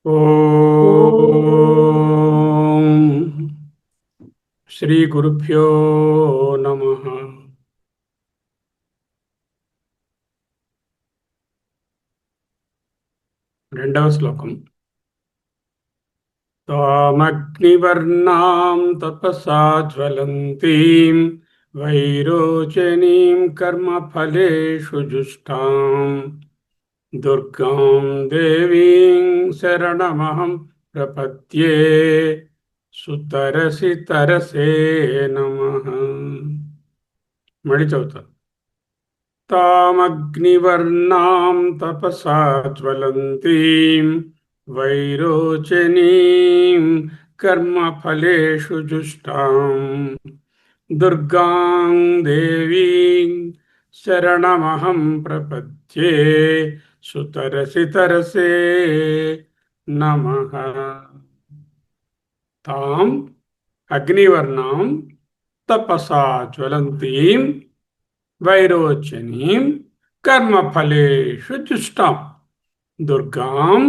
ఓం శ్రీ గురుభ్యో నమః. రెండవ శ్లోకం. తామగ్నివర్ణాం తపసా జ్వలంతీం వైరోచనీం కర్మఫలేషు జుష్టాం దుర్గాం దేవీం శరణమహం ప్రపద్యే సుతరసి తరసే నమః. మళ్ళీ చదువుతాను. తామగ్నివర్ణాం తపసా జ్వలంతీం వైరోచనీం కర్మఫలేషు జుష్టాం దుర్గాం దేవీం శరణమహం ప్రపద్యే సుతరసి తరసే నమః. తాం అగ్నివర్ణాం తపసా జ్వలంతీం వైరోచనీం కర్మఫలేషు జుష్టాం దుర్గాం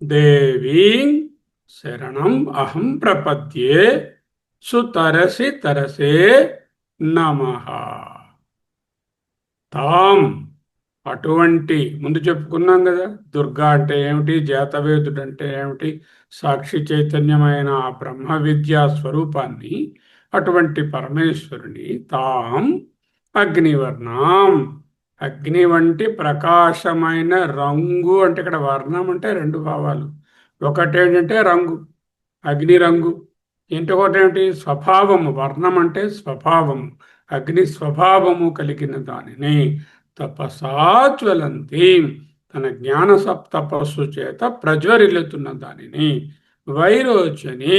దేవీం శరణం అహం ప్రపద్యే సుతరసి తరసే నమః. తాం అటువంటి, ముందు చెప్పుకున్నాం కదా, దుర్గా అంటే ఏమిటి, జాతవేదుడు అంటే ఏమిటి, సాక్షి చైతన్యమైన ఆ బ్రహ్మ విద్యా స్వరూపాన్ని, అటువంటి పరమేశ్వరుని తాం అగ్నివర్ణం, అగ్ని వంటి ప్రకాశమైన రంగు. అంటే ఇక్కడ వర్ణం అంటే రెండు భావాలు. ఒకటేంటంటే రంగు, అగ్ని రంగు. ఇంకొకటి ఏమిటి, స్వభావము. వర్ణం అంటే స్వభావము, అగ్ని స్వభావము కలిగిన దానిని తపసాజ్వలంతి, తన జ్ఞాన తపస్సు చేత ప్రజ్వరిల్లుతున్న దానిని, వైరోచని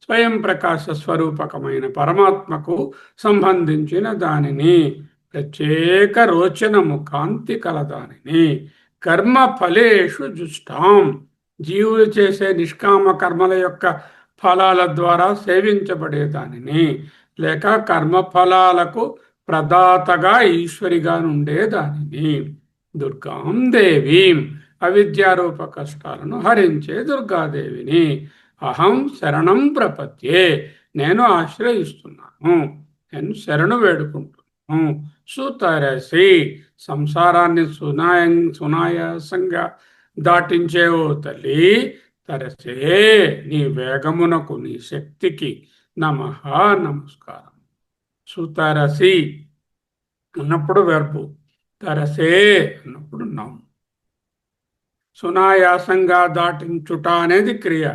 స్వయం ప్రకాశ స్వరూపకమైన పరమాత్మకు సంబంధించిన దానిని, ప్రత్యేక రోచనము కాంతి కలదానిని, కర్మ ఫలేషు జుష్టాం, జీవులు చేసే నిష్కామ కర్మల యొక్క ఫలాల ద్వారా సేవించబడే దానిని, లేక కర్మఫలాలకు ప్రదాతగా ఈశ్వరిగా నుండే దానిని, దుర్గాం దేవీం, అవిద్యారూప కష్టాలను హరించే దుర్గాదేవిని, అహం శరణం ప్రపద్యే, నేను ఆశ్రయిస్తున్నాను, నేను శరణు వేడుకుంటున్నాను. సుతరసి, సంసారాన్ని సునాయాసంగా దాటించేవో తల్లి, తరసే, నీ వేగమునకు, నీ శక్తికి నమః, నమస్కారం. సుతరసి అన్నప్పుడు వెర్బు, తరసే అన్నప్పుడు నౌన్. సునాయాసంగా దాటించుట అనేది క్రియ,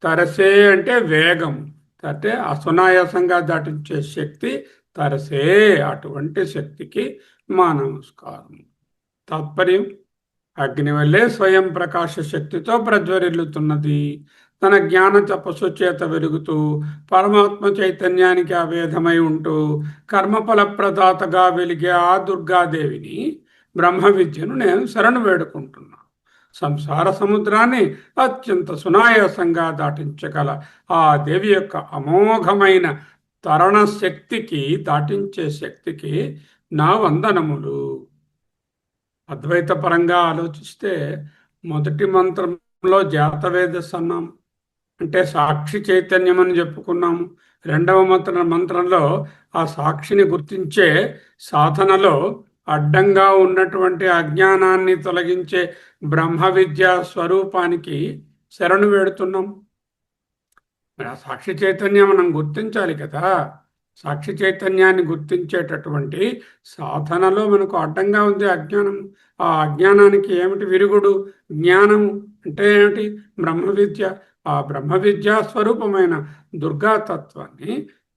తరసే అంటే వేగం, అంటే అసునాయాసంగా దాటించే శక్తి తరసే, అటువంటి శక్తికి మా నమస్కారం. తాత్పర్యం, అగ్ని వల్లే స్వయం ప్రకాశ శక్తితో ప్రజ్వరిల్లుతున్నది, తన జ్ఞాన తపస్సు చేత వెలుగుతూ పరమాత్మ చైతన్యానికి అభేదమై ఉంటూ కర్మఫల ప్రదాతగా వెలిగే ఆ దుర్గాదేవిని, బ్రహ్మ విద్యను నేను శరణు వేడుకుంటున్నాను. సంసార సముద్రాన్ని అత్యంత సునాయాసంగా దాటించగల ఆ దేవి యొక్క అమోఘమైన తరణ శక్తికి, దాటించే శక్తికి నా వందనములు. అద్వైత పరంగా ఆలోచిస్తే మొదటి మంత్రంలో జాతవేదస్ అన్నాం, అంటే సాక్షి చైతన్యం అని చెప్పుకున్నాము. రెండవ మంత్రంలో ఆ సాక్షిని గుర్తించే సాధనలో అడ్డంగా ఉన్నటువంటి అజ్ఞానాన్ని తొలగించే బ్రహ్మ విద్యా స్వరూపానికి శరణు వేడుతున్నాం. మరి ఆ సాక్షి చైతన్యం మనం గుర్తించాలి కదా. సాక్షి చైతన్యాన్ని గుర్తించేటటువంటి సాధనలో మనకు అడ్డంగా ఉంది అజ్ఞానం. ఆ అజ్ఞానానికి ఏమిటి విరుగుడు? జ్ఞానము. అంటే ఏమిటి? బ్రహ్మ విద్య. ఆ బ్రహ్మ విద్యా స్వరూపమైన దుర్గాతత్వాన్ని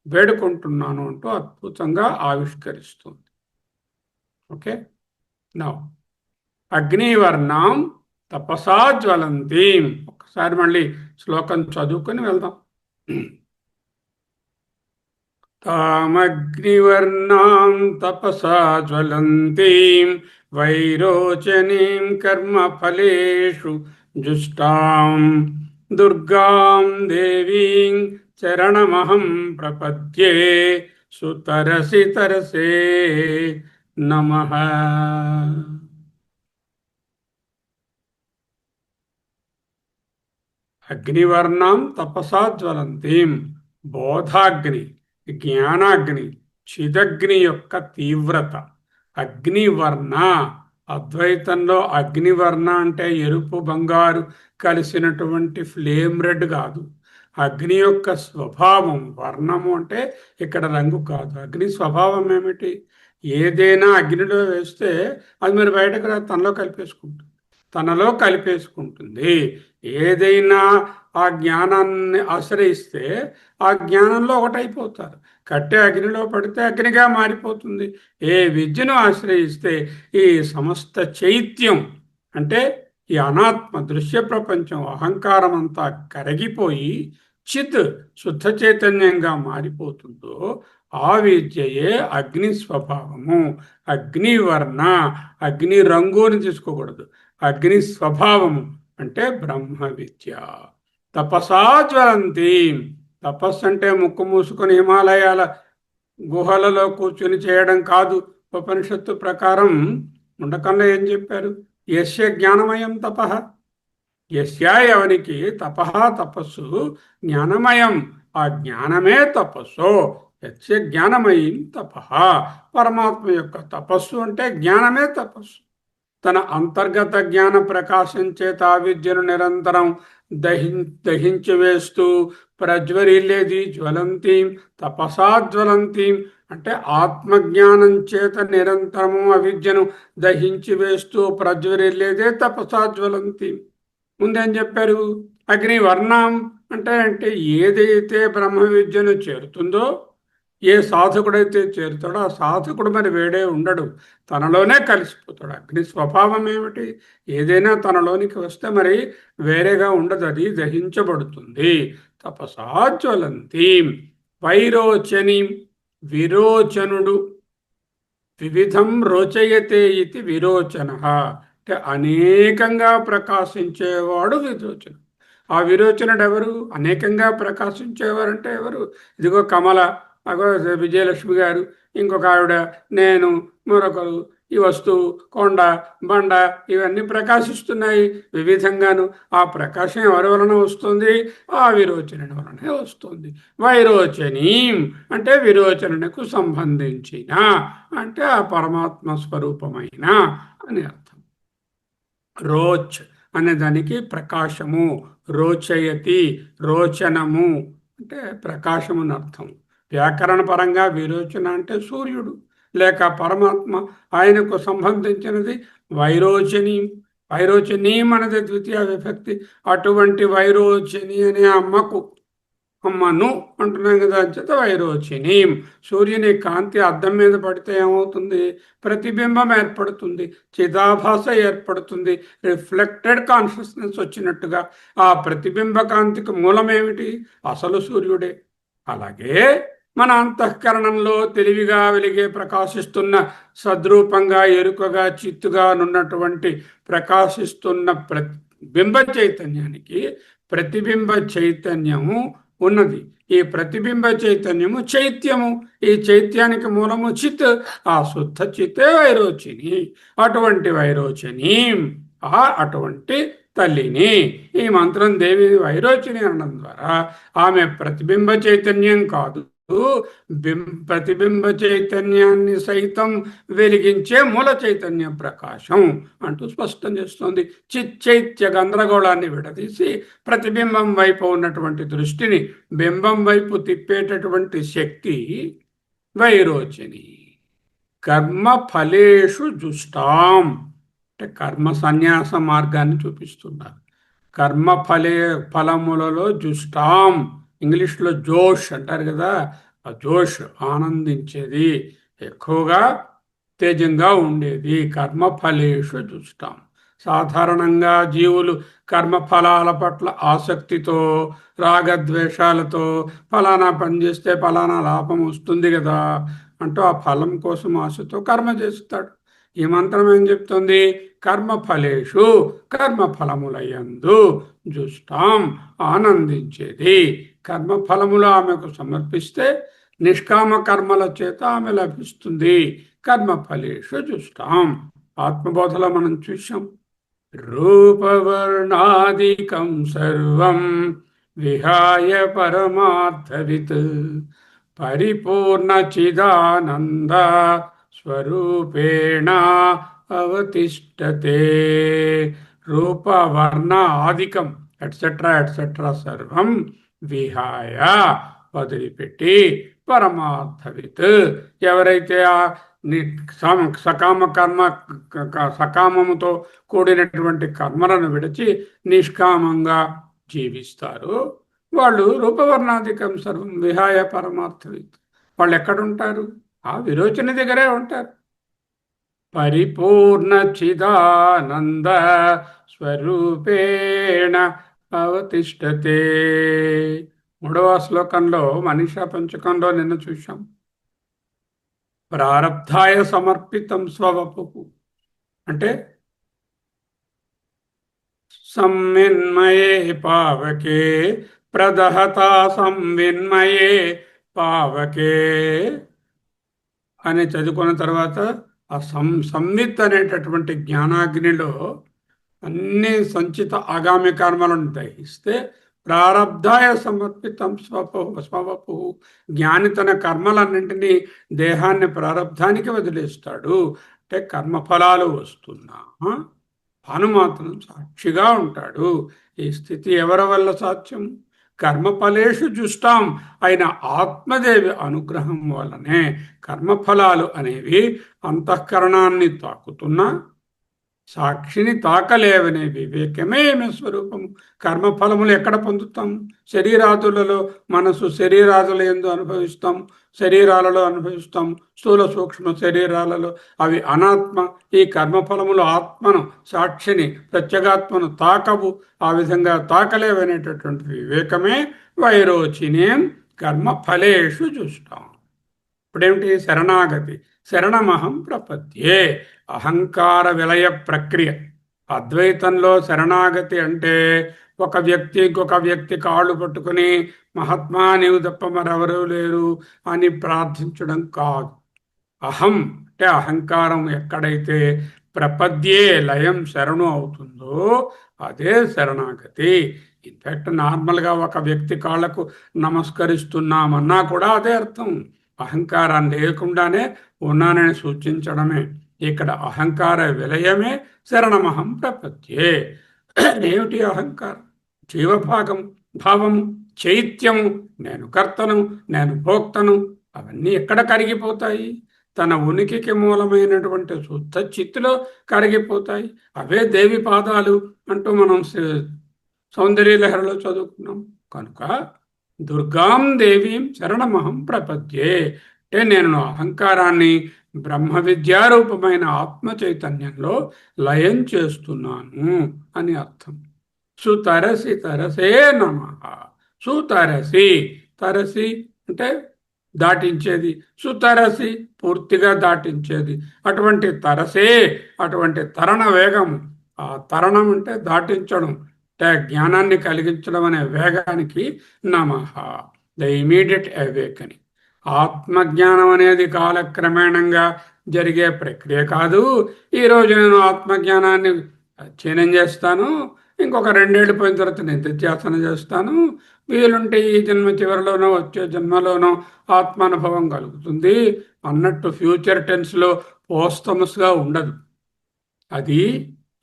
వేడుకుంటున్నాను అంటూ అద్భుతంగా ఆవిష్కరిస్తుంది. Okay, now అగ్నివర్ణం తపసా జ్వలంతి. ఒకసారి మళ్ళీ శ్లోకం చదువుకొని వెళ్దాం. తామగ్నివర్ణాం తపసా జ్వలంతీం వైరోచనీం కర్మఫలేషు జుష్టాం దుర్గాం దేవీం చరణమహం ప్రపద్యే సుతరసి తరసే నమః. అగ్నివర్ణం తపసా జ్వలంతీం. బోధాగ్ని, జ్ఞానాగ్ని, చిదగ్ని యొక్క తీవ్రత. అగ్నివర్ణ, అద్వైతంలో అగ్నివర్ణ అంటే ఎరుపు బంగారు కలిసినటువంటి ఫ్లేమ్ రెడ్ కాదు. అగ్ని యొక్క స్వభావం, వర్ణము అంటే ఇక్కడ రంగు కాదు. అగ్ని స్వభావం ఏమిటి? ఏదైనా అగ్నిలో వేస్తే అది మరి బయటకు తనలో కలిపేసుకుంటుంది. ఏదైనా ఆ జ్ఞానాన్ని ఆశ్రయిస్తే ఆ జ్ఞానంలో ఒకటైపోతారు. కట్టె అగ్నిలో పడితే అగ్నిగా మారిపోతుంది. ఏ విద్యను ఆశ్రయిస్తే ఈ సమస్త చైత్యం అంటే ఈ అనాత్మ దృశ్య ప్రపంచం అహంకారం అంతా కరిగిపోయి చిత్ శుద్ధ చైతన్యంగా మారిపోతుందో ఆ విద్యయే అగ్ని స్వభావము. అగ్నివర్ణ, అగ్ని రంగుని తీసుకోకూడదు. అగ్ని స్వభావము అంటే బ్రహ్మ విద్య. తపసా జ్వలంతి. తపస్సు అంటే ముక్కు మూసుకొని హిమాలయాల గుహలలో కూర్చుని చేయడం కాదు. ఉపనిషత్తు ప్రకారం ఉండకంలో ఏం చెప్పారు? యస్య జ్ఞానమయం తపః. యస్య ఎవనికి తపః తపస్సు జ్ఞానమయం, ఆ జ్ఞానమే తపస్సు. యస్య జ్ఞానమయం తపః. పరమాత్మ యొక్క తపస్సు అంటే జ్ఞానమే తపస్సు. తన అంతర్గత జ్ఞాన ప్రకాశం చేత ఆ విద్యను నిరంతరం దహించి వేస్తూ ప్రజ్వరిల్లేది జ్వలంతీం తపసా జ్వలంతీం అంటే ఆత్మజ్ఞానం చేత నిరంతరము అవిద్యను దహించి వేస్తూ ప్రజ్వరిల్లేదే తపసా జ్వలంతీం. ముందేం చెప్పారు? అగ్నివర్ణం అంటే ఏదైతే బ్రహ్మ విద్యను చేరుతుందో, ఏ సాధకుడైతే చేరుతాడో ఆ సాధకుడు మరి వేడే ఉండడు, తనలోనే కలిసిపోతాడు. అగ్ని స్వభావం ఏమిటి? ఏదైనా తనలోనికి వస్తే మరి వేరేగా ఉండదు, అది దహించబడుతుంది. తపసా జ్వలంతీం వైరోచని. విరోచనుడు వివిధం రోచయతే ఇది విరోచన అంటే అనేకంగా ప్రకాశించేవాడు విరోచనుడు. ఆ విరోచనుడు ఎవరు? అనేకంగా ప్రకాశించేవారంటే ఎవరు? ఇదిగో కమల, అగో విజయలక్ష్మి గారు, ఇంకొక ఆవిడ, నేను, మరొకరు, ఈ వస్తువు, కొండ, బండ ఇవన్నీ ప్రకాశిస్తున్నాయి వివిధంగాను. ఆ ప్రకాశం ఎవరి వలన వస్తుంది? ఆ విరోచనుడి వలనే వస్తుంది. వైరోచనీ అంటే విరోచనునికి సంబంధించిన, అంటే ఆ పరమాత్మ స్వరూపమైన అని అర్థం. రోచ్ అనే దానికి ప్రకాశము, రోచయతి రోచనము అంటే ప్రకాశము అని అర్థం. వ్యాకరణ పరంగా విరోచన అంటే సూర్యుడు లేక పరమాత్మ, ఆయనకు సంబంధించినది వైరోచని. వైరోచనీం అనేది ద్వితీయ విభక్తి. అటువంటి వైరోచని అనే అమ్మను అంటున్నాం కదా, అంచేత వైరోచనీం. సూర్యుని కాంతి అద్దం మీద పడితే ఏమవుతుంది? ప్రతిబింబం ఏర్పడుతుంది, చిదాభాస ఏర్పడుతుంది, రిఫ్లెక్టెడ్ కాన్షియస్నెస్ వచ్చినట్టుగా. ఆ ప్రతిబింబ కాంతికి మూలమేమిటి? అసలు సూర్యుడే. అలాగే మన అంతఃకరణంలో తెలివిగా వెలిగే ప్రకాశిస్తున్న సద్రూపంగా ఎరుకగా చిత్తుగా నున్నటువంటి ప్రకాశిస్తున్న బింబ చైతన్యానికి ప్రతిబింబ చైతన్యము ఉన్నది. ఈ ప్రతిబింబ చైతన్యము చైత్యము. ఈ చైత్యానికి మూలము చిత్. ఆ శుద్ధ చిత్తే వైరోచిని. అటువంటి వైరోచిని, అటువంటి తల్లిని ఈ మంత్రం దేవి వైరోచిని అనడం ద్వారా ఆమె ప్రతిబింబ చైతన్యం కాదు, ప్రతిబింబ చైతన్యాన్ని సైతం వెలిగించే మూల చైతన్య ప్రకాశం అంటూ స్పష్టం చేస్తోంది. చిచ్చైత్య గందరగోళాన్ని విడదీసి ప్రతిబింబం వైపు ఉన్నటువంటి దృష్టిని బింబం వైపు తిప్పేటటువంటి శక్తి వైరోచని. కర్మ ఫలేషు జుష్టాం అంటే కర్మ సన్యాస మార్గాన్ని చూపిస్తున్నారు. కర్మ ఫలములలో జుష్టాం, ఇంగ్లీష్లో జోష్ అంటారు కదా, ఆ జోష్ ఆనందించేది, ఎక్కువగా తేజంగా ఉండేది. కర్మఫలేషు జుష్టాం. సాధారణంగా జీవులు కర్మఫలాల పట్ల ఆసక్తితో రాగద్వేషాలతో ఫలానా పని చేస్తే ఫలానా లాభం వస్తుంది కదా అంటూ ఆ ఫలం కోసం ఆశతో కర్మ చేస్తాడు. ఈ మంత్రం ఏం చెప్తుంది? కర్మఫలేషు కర్మఫలములయందు జుష్టాం ఆనందించేది. కర్మఫలములు ఆమెకు సమర్పిస్తే నిష్కామ కర్మల చేత ఆమె లభిస్తుంది. కర్మఫలేషు జుష్టాం. ఆత్మబోధలో మనం చూసాం, రూపవర్ణాదికం సర్వం విహాయ పరమార్థవిత్ పరిపూర్ణ చిదానంద స్వరూపేణ అవతిష్టతే. రూపవర్ణ ఆదికం ఎట్సెట్రా ఎట్సెట్రా సర్వం విహాయ వదిలిపెట్టి పరమార్థవిత్ ఎవరైతే ఆ సకామ కర్మ సకామముతో కూడినటువంటి కర్మలను విడిచి నిష్కామంగా జీవిస్తారు, వాళ్ళు రూపవర్ణాధికం సర్వం విహాయ పరమార్థవిత్. వాళ్ళు ఎక్కడుంటారు? ఆ విరోచన దగ్గరే ఉంటారు. పరిపూర్ణ చిదానంద స్వరూపేణ అవతిష్టతే. 3వ శ్లోకంలో మనీషా పంచకంలో నిన్న చూశాం. ప్రారబ్ధాయ సమర్పితం స్వవపు అంటే సంవిన్మయే పావకే ప్రదహతా సంవిన్మయే పావకే అని చదువుకున్న తర్వాత ఆ సంవిత్ అనేటటువంటి జ్ఞానాగ్నిలో అన్ని సంచిత ఆగామి కర్మలను దహిస్తే ప్రారబ్ధాయ సమర్పితం స్వవపు జ్ఞాని తన కర్మలన్నింటినీ దేహాన్ని ప్రారబ్ధానికి వదిలేస్తాడు. అంటే కర్మఫలాలు వస్తున్నా తాను మాత్రం సాక్షిగా ఉంటాడు. ఈ స్థితి ఎవరి వల్ల సాధ్యం? కర్మఫలేషు జుష్టాం అయిన ఆత్మదేవి అనుగ్రహం వల్లనే. కర్మఫలాలు అనేవి అంతఃకరణాన్ని తాకుతున్నా సాక్షిని తాకలేవనే వివేకమే స్వరూపము. కర్మఫలములు ఎక్కడ పొందుతాం? శరీరాదులలో. మనసు శరీరాదుల యందు అనుభవిస్తాం, శరీరాలలో అనుభవిస్తాం, స్థూల సూక్ష్మ శరీరాలలో. అవి అనాత్మ. ఈ కర్మఫలములు ఆత్మను, సాక్షిని, ప్రత్యేగాత్మను తాకవు. ఆ విధంగా తాకలేవనేటటువంటి వివేకమే వైరోచినేం కర్మఫలేషు చూస్తాం. ఇప్పుడేమిటి? శరణాగతి. శరణమహం ప్రపద్యే. అహంకార విలయ ప్రక్రియ. అద్వైతంలో శరణాగతి అంటే ఒక వ్యక్తి ఇంకొక వ్యక్తి కాళ్ళు పట్టుకుని మహాత్మా నీవు తప్ప మరెవరూ లేరు అని ప్రార్థించడం కాదు. అహం అంటే అహంకారం ఎక్కడైతే ప్రపద్యే లయం శరణు అవుతుందో అదే శరణాగతి. ఇన్ఫాక్ట్ నార్మల్గా ఒక వ్యక్తి కాళ్లకు నమస్కరిస్తున్నామన్నా కూడా అదే అర్థం. అహంకారాన్ని లేకుండానే ఉన్నానని సూచించడమే. ఇక్కడ అహంకార విలయమే శరణమహం ప్రపద్యే. ఏమిటి అహంకారం? జీవభాగం, భావము, చైత్యము, నేను కర్తను, నేను భోక్తను, అవన్నీ ఎక్కడ కరిగిపోతాయి? తన ఉనికికి మూలమైనటువంటి శుద్ధ చిత్తులో కరిగిపోతాయి. అవే దేవి పాదాలు అంటూ మనం సౌందర్యలహరిలో చదువుకున్నాం. కనుక దుర్గాం దేవీం శరణమహం ప్రపద్యే అంటే నేను అహంకారాన్ని బ్రహ్మ విద్యారూపమైన ఆత్మ చైతన్యంలో లయం చేస్తున్నాను అని అర్థం. సుతరసి తరసే నమః. సుతరసి, తరసి అంటే దాటించేది, సుతరసి పూర్తిగా దాటించేది. అటువంటి తరసే, అటువంటి తరణ వేగం. ఆ తరణం అంటే దాటించడం, అంటే జ్ఞానాన్ని కలిగించడం అనే వేగానికి నమః. The immediate awakening. ఆత్మజ్ఞానం అనేది కాలక్రమేణంగా జరిగే ప్రక్రియ కాదు. ఈరోజు నేను ఆత్మజ్ఞానాన్ని అధ్యయనం చేస్తాను, ఇంకొక 2 ఏళ్ళు పోయిన తర్వాత నిత్యాసన చేస్తాను, వీలుంటే ఈ జన్మ చివరిలోనో వచ్చే జన్మలోనో ఆత్మానుభవం కలుగుతుంది అన్నట్టు ఫ్యూచర్ టెన్స్లో పోస్టమస్గా ఉండదు. అది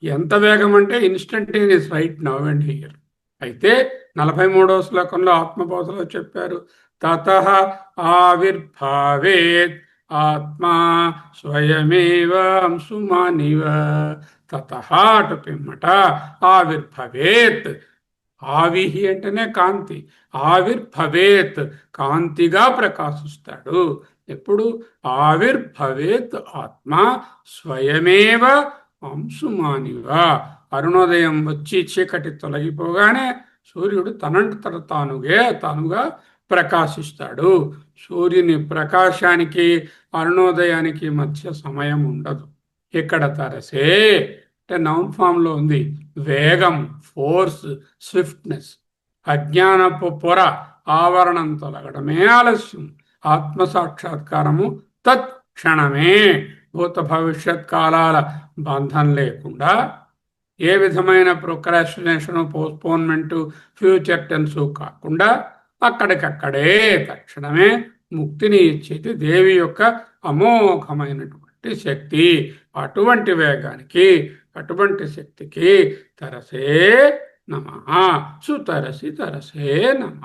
ఎంత వేగం అంటే instantaneous, right now and here. అయితే 43వ శ్లోకంలో ఆత్మబోధలో చెప్పారు, తతః ఆవిర్భావేత్ ఆత్మా స్వయమేవ అంశుమానివ. తతః అటు పిమ్మట ఆవిర్భవేత్. ఆవిహి అంటేనే కాంతి. ఆవిర్భవేత్ కాంతిగా ప్రకాశిస్తాడు. ఎప్పుడు? ఆవిర్భవేత్ ఆత్మ స్వయమేవ అంశుమానివ. అరుణోదయం వచ్చి చీకటి తొలగిపోగానే సూర్యుడు తనంత తానుగా ప్రకాశిస్తాడు. సూర్యుని ప్రకాశానికి అరుణోదయానికి మధ్య సమయం ఉండదు. ఇక్కడ తరసే అంటే నౌన్ ఫామ్లో ఉంది. వేగం, ఫోర్స్, స్విఫ్ట్నెస్. అజ్ఞానపు పొర ఆవరణం తొలగడమే ఆలస్యం. ఆత్మసాక్షాత్కారము తత్క్షణమే. భూత భవిష్యత్ కాలాల బంధం లేకుండా ఏ విధమైన ప్రొక్రాస్టినేషను, పోస్ట్పోన్మెంటు, ఫ్యూచర్ టెన్సు కాకుండా అక్కడికక్కడే తక్షణమే ముక్తిని ఇచ్చేది దేవి యొక్క అమోఘమైనటువంటి శక్తి. అటువంటి వేగానికి, అటువంటి శక్తికి తరసే నమ, సుతరసి తరసే నమ.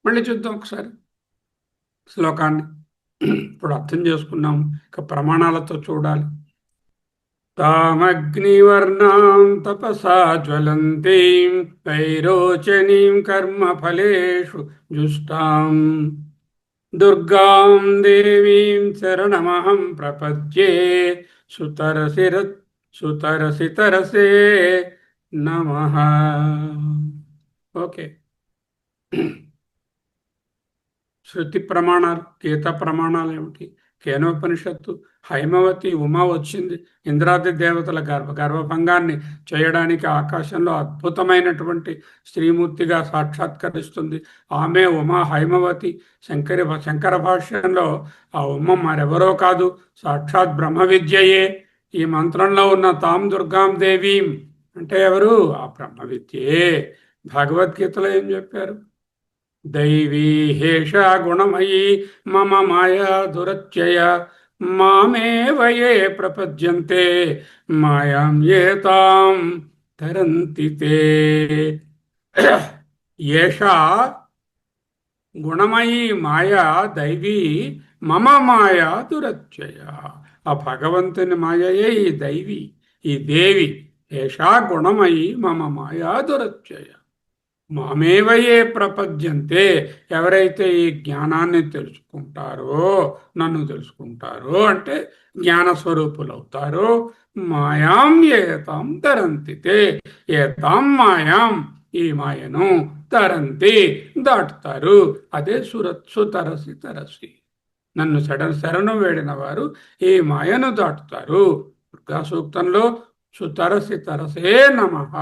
మళ్ళీ చూద్దాం ఒకసారి శ్లోకాన్ని. ఇప్పుడు అర్థం చేసుకున్నాం, ఇక ప్రమాణాలతో చూడాలి. తామగ్నివర్ణాం తపసా జ్వలంతీం వైరోచనీం కర్మఫలేషు జుష్టాం దుర్గాం దేవీం శరణమహం ప్రపద్యే సుతరసి తరసే నమః. ఓకే. శృతి ప్రమాణాలు, గీత ప్రమాణాలు ఏమిటి? కేనోపనిషత్తు హైమవతి ఉమా వచ్చింది, ఇంద్రాది దేవతల గర్భభంగాన్ని చేయడానికి ఆకాశంలో అద్భుతమైనటువంటి శ్రీమూర్తిగా సాక్షాత్కరిస్తుంది. ఆమె ఉమా హైమవతి. శంకర భాష్యంలో ఆ ఉమ మరెవరో కాదు, సాక్షాత్ బ్రహ్మ విద్యయే. ఈ మంత్రంలో ఉన్న తాం దుర్గాం దేవీం అంటే ఎవరు? ఆ బ్రహ్మ విద్యే. భగవద్గీతలో ఏం చెప్పారు? దైవీ హేషా గుణమయీ మమ మాయా దురత్యయ మామేవయే ప్రపద్యంతే మాయాం ఏతాం తరంతి తే. ఏషా గుణమయీ మాయా దైవీ మమ మాయా దురత్యయ. ఆ భగవంతుని మాయయే ఈ దైవి, ఈ దేవి. ఏషా గుణమయీ మమ మాయా దురత్యయ మామేవయే ప్రపద్యంతే. ఎవరైతే ఈ జ్ఞానాన్ని తెలుసుకుంటారో, నన్ను తెలుసుకుంటారో అంటే జ్ఞానస్వరూపులు అవుతారో, మాయాం ఏతాం తరంతితే, ఏతాం మాయాం ఈ మాయను తరంతి దాటుతారు. అదే సుతరసి తరసి. నన్ను శరణు వేడిన వారు ఈ మాయను దాటుతారు. దుర్గా సూక్తంలో సుతరసి తరసే నమః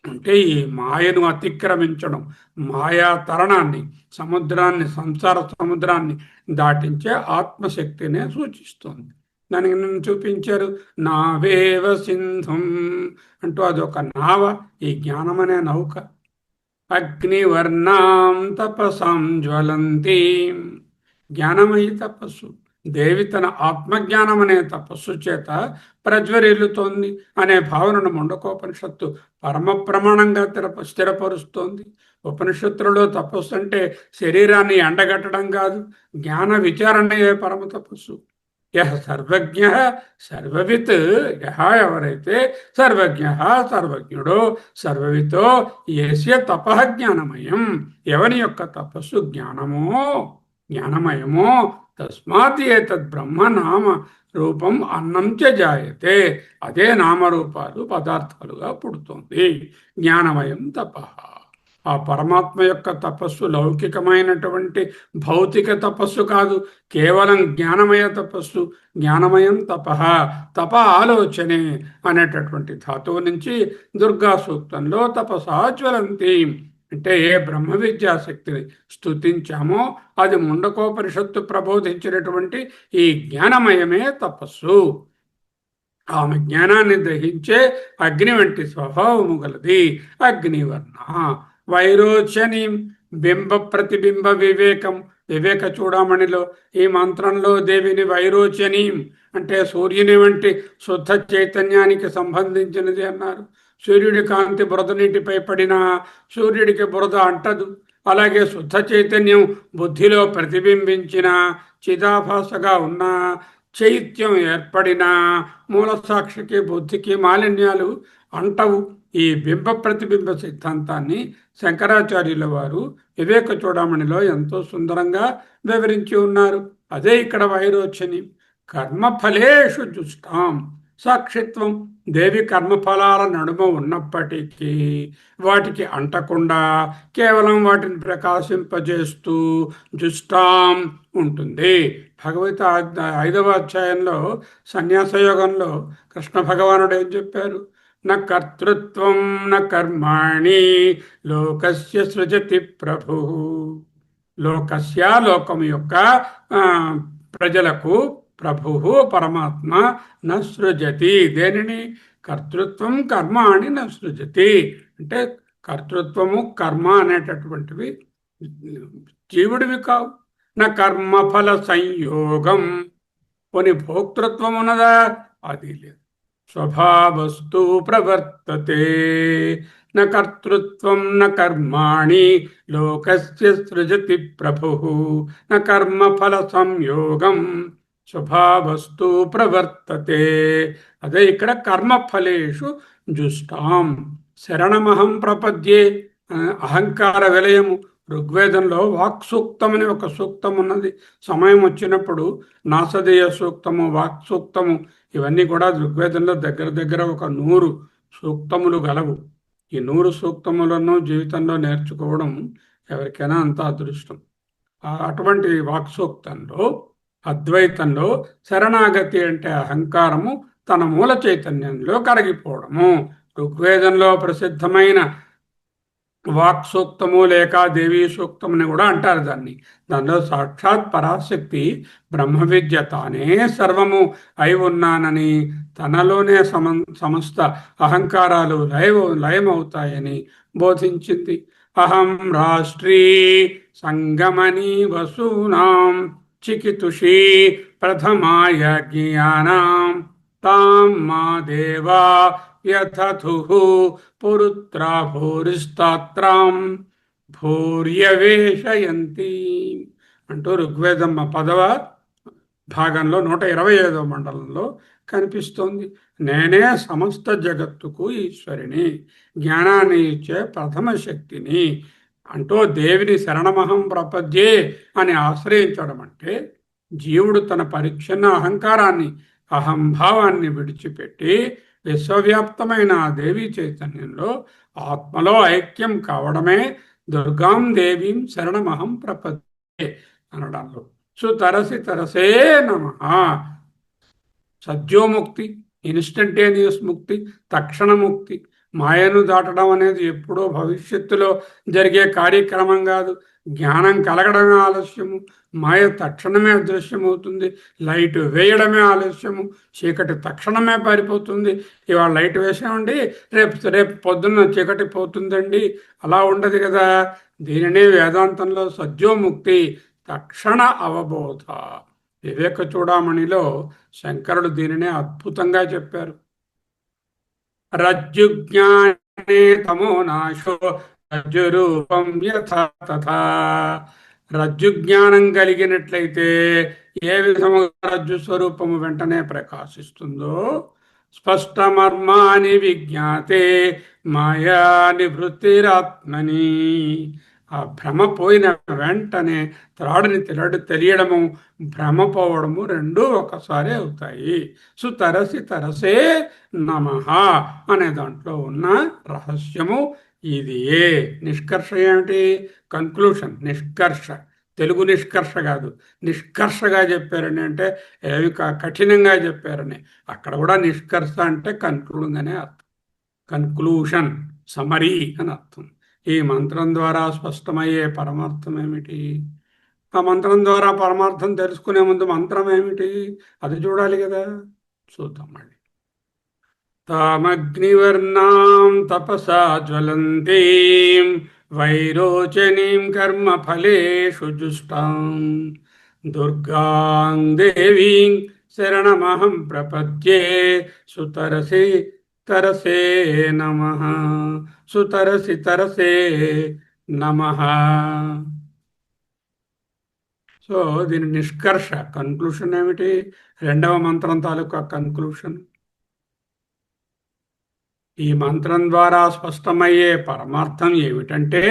అంటే ఈ మాయను అతిక్రమించడం, మాయా తరణాన్ని, సముద్రాన్ని, సంసార సముద్రాన్ని దాటించే ఆత్మశక్తినే సూచిస్తుంది. దానికి నన్ను చూపించారు, నావేవ సింధుం అంటూ అదొక నావ, ఈ జ్ఞానం అనే నౌక. అగ్నివర్ణాం తపసాం జ్వలంతీం, జ్ఞానమయి తపస్సు. దేవి తన ఆత్మజ్ఞానం అనే తపస్సు చేత ప్రజ్వరిల్లుతోంది అనే భావనను ముండకోపనిషత్తు పరమ ప్రమాణంగా స్థిరపరుస్తోంది. ఉపనిషత్తులలో తపస్సు అంటే శరీరాన్ని ఎండగట్టడం కాదు, జ్ఞాన విచారణయే పరమ తపస్సు. యహ సర్వజ్ఞ సర్వవిత్, యహ ఎవరైతే సర్వజ్ఞ సర్వజ్ఞుడో సర్వవితో యస్య తపః జ్ఞానమయం, ఎవరి యొక్క తపస్సు జ్ఞానమయమో తస్మాత్ ఏతద్ బ్రహ్మ నామ రూపం అన్నం చ జాయతే. అదే నామరూపాలు పదార్థాలుగా పుడుతుంది. జ్ఞానమయం తపః. ఆ పరమాత్మ యొక్క తపస్సు లౌకికమైనటువంటి భౌతిక తపస్సు కాదు, కేవలం జ్ఞానమయ తపస్సు. జ్ఞానమయం తపః, తప ఆలోచనే అనేటటువంటి ధాతువు నుంచి దుర్గా సూక్తంలో తపసా జ్వలంతి అంటే ఏ బ్రహ్మ విద్యాశక్తిని స్తుతించామో అది ముండకోపనిషత్తు ప్రబోధించినటువంటి ఈ జ్ఞానమయమే తపస్సు. ఆమె జ్ఞానాన్ని గ్రహించే అగ్ని వంటి స్వభావము గలది అగ్నివర్ణ. వైరోచని బింబ ప్రతిబింబ వివేకం, వివేక చూడమణిలో ఈ మంత్రంలో దేవిని వైరోచని అంటే సూర్యుని వంటి శుద్ధ చైతన్యానికి సంబంధించినది అన్నారు. సూర్యుడి కాంతి బురద నీటిపై పడినా సూర్యుడికి బురద అంటదు. అలాగే శుద్ధ చైతన్యం బుద్ధిలో ప్రతిబింబించిన చిదాభాసగా ఉన్న చైత్యం ఏర్పడినా మూలసాక్షికి బుద్ధికి మాలిన్యాలు అంటవు. ఈ బింబ ప్రతిబింబ సిద్ధాంతాన్ని శంకరాచార్యుల వారు వివేక చూడమణిలో ఎంతో సుందరంగా వివరించి ఉన్నారు. అదే ఇక్కడ వైరోచని. కర్మఫలేషు జుష్టాం, సాక్షిత్వం. దేవి కర్మఫలాల నడుమ ఉన్నప్పటికీ వాటికి అంటకుండా కేవలం వాటిని ప్రకాశింపజేస్తూ జుష్టాం ఉంటుంది. భగవత 5వ అధ్యాయంలో సన్యాసయోగంలో కృష్ణ భగవానుడు ఏం చెప్పారు? న కర్తృత్వం న కర్మాణి లోకస్య సృజతి ప్రభు. లోకస్య లోకం యొక్క ప్రజలకు ప్రభు పరమాత్మ న సృజతి దేనిని కర్తృత్వం కర్మాణి న సృజతి అంటే కర్తృత్వము కర్మ అనేటటువంటివి జీవుడివి కావు. నా కర్మఫల సంయోగం, పోని భోక్తృత్వం ఉన్నదా? అది లేదు. స్వభావస్తు ప్రవర్తతే న కర్తృత్వం న కర్మాణి లోకస్య సృజతి ప్రభుః న కర్మఫల సంయోగం స్వభావస్తు ప్రవర్తతే. అదే ఇక్కడ కర్మఫలేషు జుష్టాం శరణమహం ప్రపద్యే. అహంకార విలయము. ఋగ్వేదంలో వాక్ సూక్తం అని ఒక సూక్తం ఉన్నది. సమయం వచ్చినప్పుడు నాసదేయ సూక్తము, వాక్ సూక్తము, ఇవన్నీ కూడా ఋగ్వేదంలో దగ్గర దగ్గర ఒక 100 సూక్తములు గలవు. ఈ 100 సూక్తములను జీవితంలో నేర్చుకోవడం ఎవరికైనా అంత అదృష్టం. అటువంటి వాక్ సూక్తంలో అద్వైతంలో శరణాగతి అంటే అహంకారము తన మూల చైతన్యంలో కరిగిపోవడము. ఋగ్వేదంలో ప్రసిద్ధమైన వాక్ సూక్తము లేక దేవీ సూక్తముని కూడా అంటారు దాన్ని. దానిలో సాక్షాత్ పరాశక్తి బ్రహ్మ విద్య తానే సర్వము అయి ఉన్నానని, తనలోనే సమస్త అహంకారాలు లయమవుతాయని బోధించింది. అహం రాష్ట్రీ సంగమని వసూనాం చికితుషీ ప్రథమాయ జ్ఞానాం తాం మా దేవా యథథుః పురుత్రా భూరిస్తాత్రాం భూర్యవేషయంతి అంటూ ఋగ్వేదం 10వ భాగంలో 125వ మండలంలో కనిపిస్తోంది. నేనే సమస్త జగత్తుకు ఈశ్వరిని, జ్ఞానాన్ని ఇచ్చే ప్రథమ శక్తిని అంటూ దేవిని శరణమహం ప్రపద్యే అని ఆశ్రయించడం అంటే జీవుడు తన పరిచ్ఛిన్న అహంకారాన్ని, అహంభావాన్ని విడిచిపెట్టి విశ్వవ్యాప్తమైన దేవీ చైతన్యంలో ఆత్మలో ఐక్యం కావడమే దుర్గాం దేవీం శరణమహం ప్రపద్యే అనడంలో. సుతరసి తరసే నమః. సద్యోముక్తి, ఇన్స్టంటేనియస్ ముక్తి, తక్షణ ముక్తి. మాయను దాటడం అనేది ఎప్పుడో భవిష్యత్తులో జరిగే కార్యక్రమం కాదు. జ్ఞానం కలగడమే ఆలస్యము, మాయ తక్షణమే అదృశ్యమవుతుంది. లైట్ వేయడమే ఆలస్యము, చీకటి తక్షణమే పారిపోతుంది. ఇవాళ లైట్ వేసామండి, రేపు పొద్దున్న చీకటి పోతుందండి, అలా ఉండదు కదా. దీనినే వేదాంతంలో సద్యోముక్తి, తక్షణ అవబోధ. వివేక చూడామణిలో శంకరుడు దీనినే అద్భుతంగా చెప్పారు. రజ్జుజ్ఞానే తమో నాశో రజ్జురూపం యథా తథా. రజ్జు జ్ఞానం కలిగినట్లయితే ఏ విధముగా రజ్జు స్వరూపము వెంటనే ప్రకాశిస్తుందో, స్పష్టమర్మాని విజ్ఞాతే మాయా నివృత్తిరాత్మని. ఆ భ్రమ పోయిన వెంటనే త్రాడుని తెలియడము, భ్రమ పోవడము రెండూ ఒకసారి అవుతాయి. సుతరసి తరసే నమః అనే దాంట్లో ఉన్న రహస్యము ఇది. నిష్కర్ష ఏమిటి? కన్క్లూషన్, నిష్కర్ష. తెలుగు నిష్కర్ష కాదు, నిష్కర్షగా చెప్పారని అంటే ఏమి కఠినంగా చెప్పారని. అక్కడ కూడా నిష్కర్ష అంటే కన్క్లూడింగ్ అనే అర్థం. కన్క్లూషన్, సమరీ అని అర్థం. ఈ మంత్రం ద్వారా స్పష్టమయ్యే పరమార్థం ఏమిటి? ఆ మంత్రం ద్వారా పరమార్థం తెలుసుకునే ముందు మంత్రం ఏమిటి అది చూడాలి కదా. చూద్దాం మళ్ళీ. తామగ్నివర్ణాం తపసా జ్వలంతీం వైరోచనీం కర్మ ఫలేషు జుష్టాం దుర్గాం దేవీం శరణమహం ప్రపద్యే సుతరసి తరసే నమః. సుతరసి తరసే నమః. సో దీని నిష్కర్ష, కన్క్లూషన్ ఏమిటి? 2వ మంత్రం తాలూకా కన్క్లూషన్. ఈ మంత్రం ద్వారా స్పష్టమయ్యే పరమార్థం ఏమిటంటే,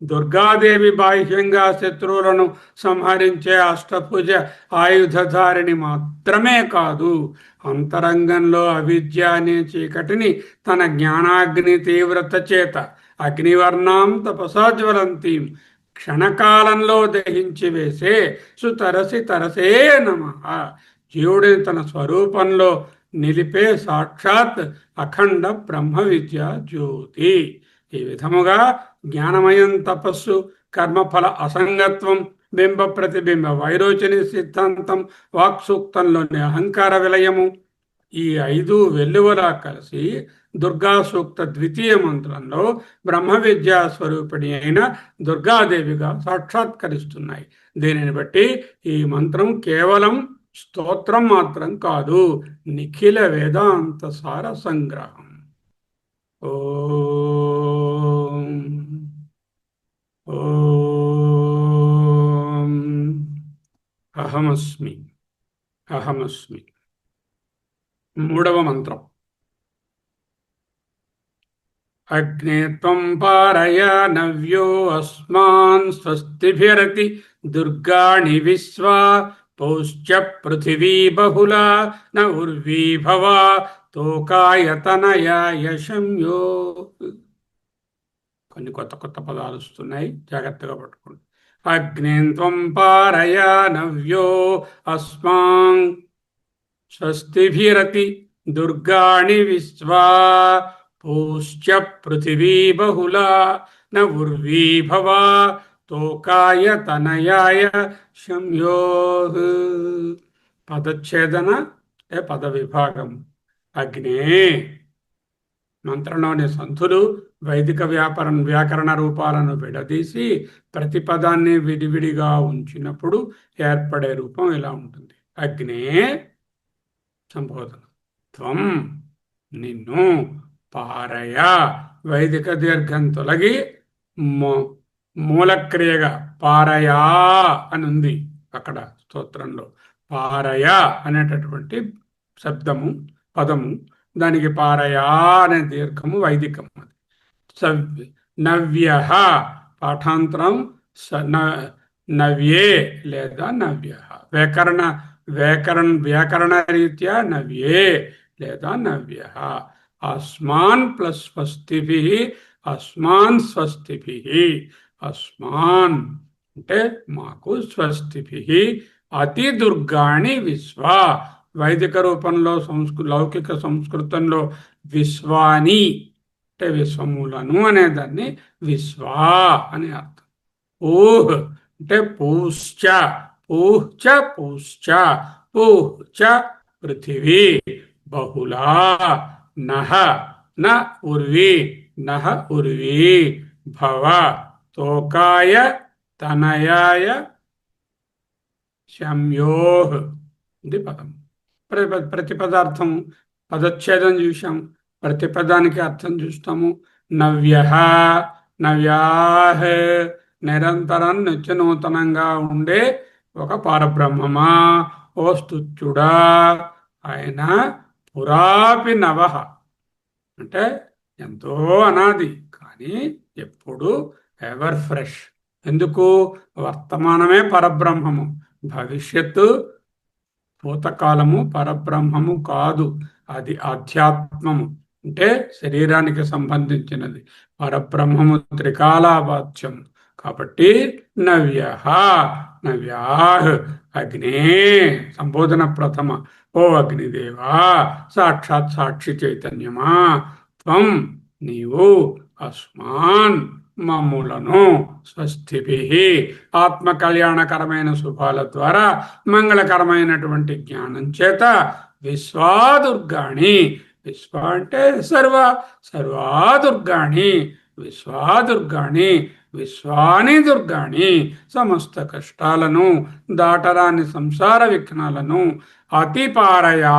దుర్గాదేవి బాహ్యంగా శత్రువులను సంహరించే అష్టభుజ ఆయుధధారిణి మాత్రమే కాదు, అంతరంగంలో అవిద్య అనే చీకటిని తన జ్ఞానాగ్ని తీవ్రత చేత అగ్నివర్ణాం తపసా జ్వలంతీం క్షణకాలంలో దహించి వేసే సుతరసి తరసే నమః. జీవుడిని తన స్వరూపంలో నిలిపే సాక్షాత్ అఖండ బ్రహ్మ విద్య జ్యోతి. ఈ విధముగా జ్ఞానమయం, తపస్సు, కర్మఫల అసంగత్వం, బింబ ప్రతిబింబ వైరోచని సిద్ధాంతం, వాక్సూక్తంలోని అహంకార విలయము, ఈ 5 వెల్లువలా కలిసి దుర్గా సూక్త ద్వితీయ మంత్రంలో బ్రహ్మ విద్యా స్వరూపిణి అయిన దుర్గాదేవిగా సాక్షాత్కరిస్తున్నాయి. దీనిని బట్టి ఈ మంత్రం కేవలం స్తోత్రం మాత్రం కాదు, నిఖిల వేదాంత సార సంగ్రహం. ఓం ఓం అహమస్మి అహమస్మి. మూడవ మంత్రం. అగ్నే త్వం పారయ నవ్యో అస్మాన్ స్వస్తిభిరతి దుర్గాణి విశ్వా పౌశ్చ పృథివీ బహుళా న ఉర్వీ భవ తోకాయతనయాయ శమ్యో. కొన్ని కొత్త కొత్త పదాలు వస్తున్నాయి, జాగ్రత్తగా పట్టుకోండి. అగ్నేం త్వం పారయ నవ్యో అస్మాన్ స్వస్తిభిరతి దుర్గాణి విశ్వా పౌశ్చ పృథివీ బహుళా న ఉర్వీ భవ తోకాయ తనయాయ శమ్యో. పదచ్ఛేదన పద విభాగం. అగ్నే మంత్రంలోని సంధులు వైదిక వ్యాకరణ రూపాలను విడదీసి ప్రతి పదాన్ని విడివిడిగా ఉంచినప్పుడు ఏర్పడే రూపం ఇలా ఉంటుంది. అగ్నే సంబోధన. త్వం నిన్ను, పారయ వైదిక దీర్ఘం తొలగి మూలక్రియగా పారయా అని ఉంది అక్కడ స్తోత్రంలో. పారయ అనేటటువంటి శబ్దము పదము, దానికి పారయా అనే దీర్ఘము వైదికం. అది నవ్య పాఠాంతరం నవ్యే లేదా నవ్య. వ్యాకరణ రీత్యా నవ్యే లేదా నవ్య. అస్మాన్ ప్లస్ స్వస్తిభి, అస్మాన్ స్వస్తిభి. అస్మాన్ అంటే మాకు, స్వస్తిభి అతి దుర్గాణి విశ్వ. వైదిక రూపంలో లౌకిక సంస్కృతంలో విశ్వాని అంటే విశ్వములను అనేదాన్ని విశ్వా అని అర్థం. ఊహ్ అంటే పూశ్చ, పూశ్చ పూశ్చ పూశ్చ పృథివీ బహుళా నహ న ఉర్వి నహ ఉర్వి భవ తోకాయ తనయాయ శమ్యోః. ఇది పదం. ప్రతిపదార్థం పదచ్ఛేదం చూసాం, ప్రతిపదానికి అర్థం చూస్తాము. నవ్యః నవ్యాః నిరంతరం నిత్యనూతనంగా ఉండే ఒక పరబ్రహ్మమా, ఓ స్తుత్యుడా. ఆయన పురాపి నవః అంటే ఎంతో అనాది, కానీ ఎప్పుడు ఎవర్ ఫ్రెష్. ఎందుకు? వర్తమానమే పరబ్రహ్మము, భవిష్యత్తు భూతకాలము పరబ్రహ్మము కాదు, అది ఆధ్యాత్మము అంటే శరీరానికి సంబంధించినది. పరబ్రహ్మము త్రికాలావాచ్యం కాబట్టి నవ్యః నవ్యాః. అగ్నే సంబోధన ప్రథమ. ఓ అగ్నిదేవా, సాక్షాత్ సాక్షి చైతన్యమా, త్వం నీవు, అస్మాన్ మమ్ములను, స్వస్తిభిః ఆత్మ కళ్యాణకరమైన శుభాల ద్వారా మంగళకరమైనటువంటి జ్ఞానం చేత విశ్వాదుర్గాణి, విశ్వ అంటే సర్వాదుర్గాణి, విశ్వాదుర్గాణి విశ్వాని దుర్గాణి, సమస్త కష్టాలను దాటరాని సంసార విఘ్నాలను అతిపారయా.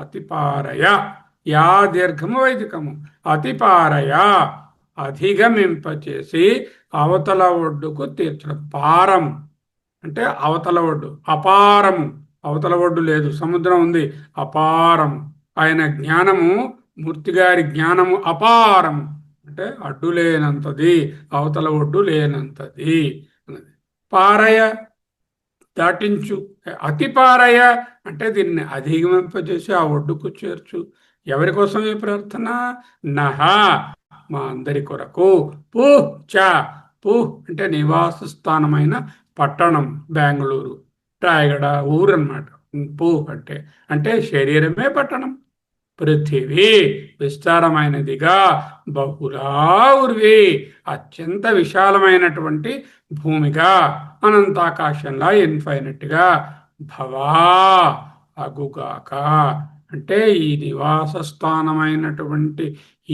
అతిపారయ యా దీర్ఘము వైదికము. అతిపారయ అధిగమింపచేసి అవతల ఒడ్డుకు తీర్చడం. పారము అంటే అవతల ఒడ్డు, అపారము అవతల ఒడ్డు లేదు, సముద్రం ఉంది, అపారము. ఆయన జ్ఞానము, మూర్తిగారి జ్ఞానము అపారము అంటే అడ్డు లేనంతది, అవతల ఒడ్డు లేనంతది. పారయ దాటించు. అతి పారయ అంటే దీన్ని అధిగమింపజేసి ఆ ఒడ్డుకు చేర్చు. ఎవరి కోసం ఈ ప్రార్థన? నహ మా అందరి కొరకు. పూహ్ చ, పూహ్ అంటే నివాస స్థానమైన పట్టణం, బెంగళూరు, రాయగడ ఊరు అన్నమాట. పూహ్ అంటే అంటే శరీరమే పట్టణం. పృథివీ విస్తారమైనదిగా, బహుళా ఉర్వి అత్యంత విశాలమైనటువంటి భూమిగా, అనంతాకాశంలా ఇన్ఫైనట్గా, భవా అగుగాక అంటే ఈ నివాస స్థానమైనటువంటి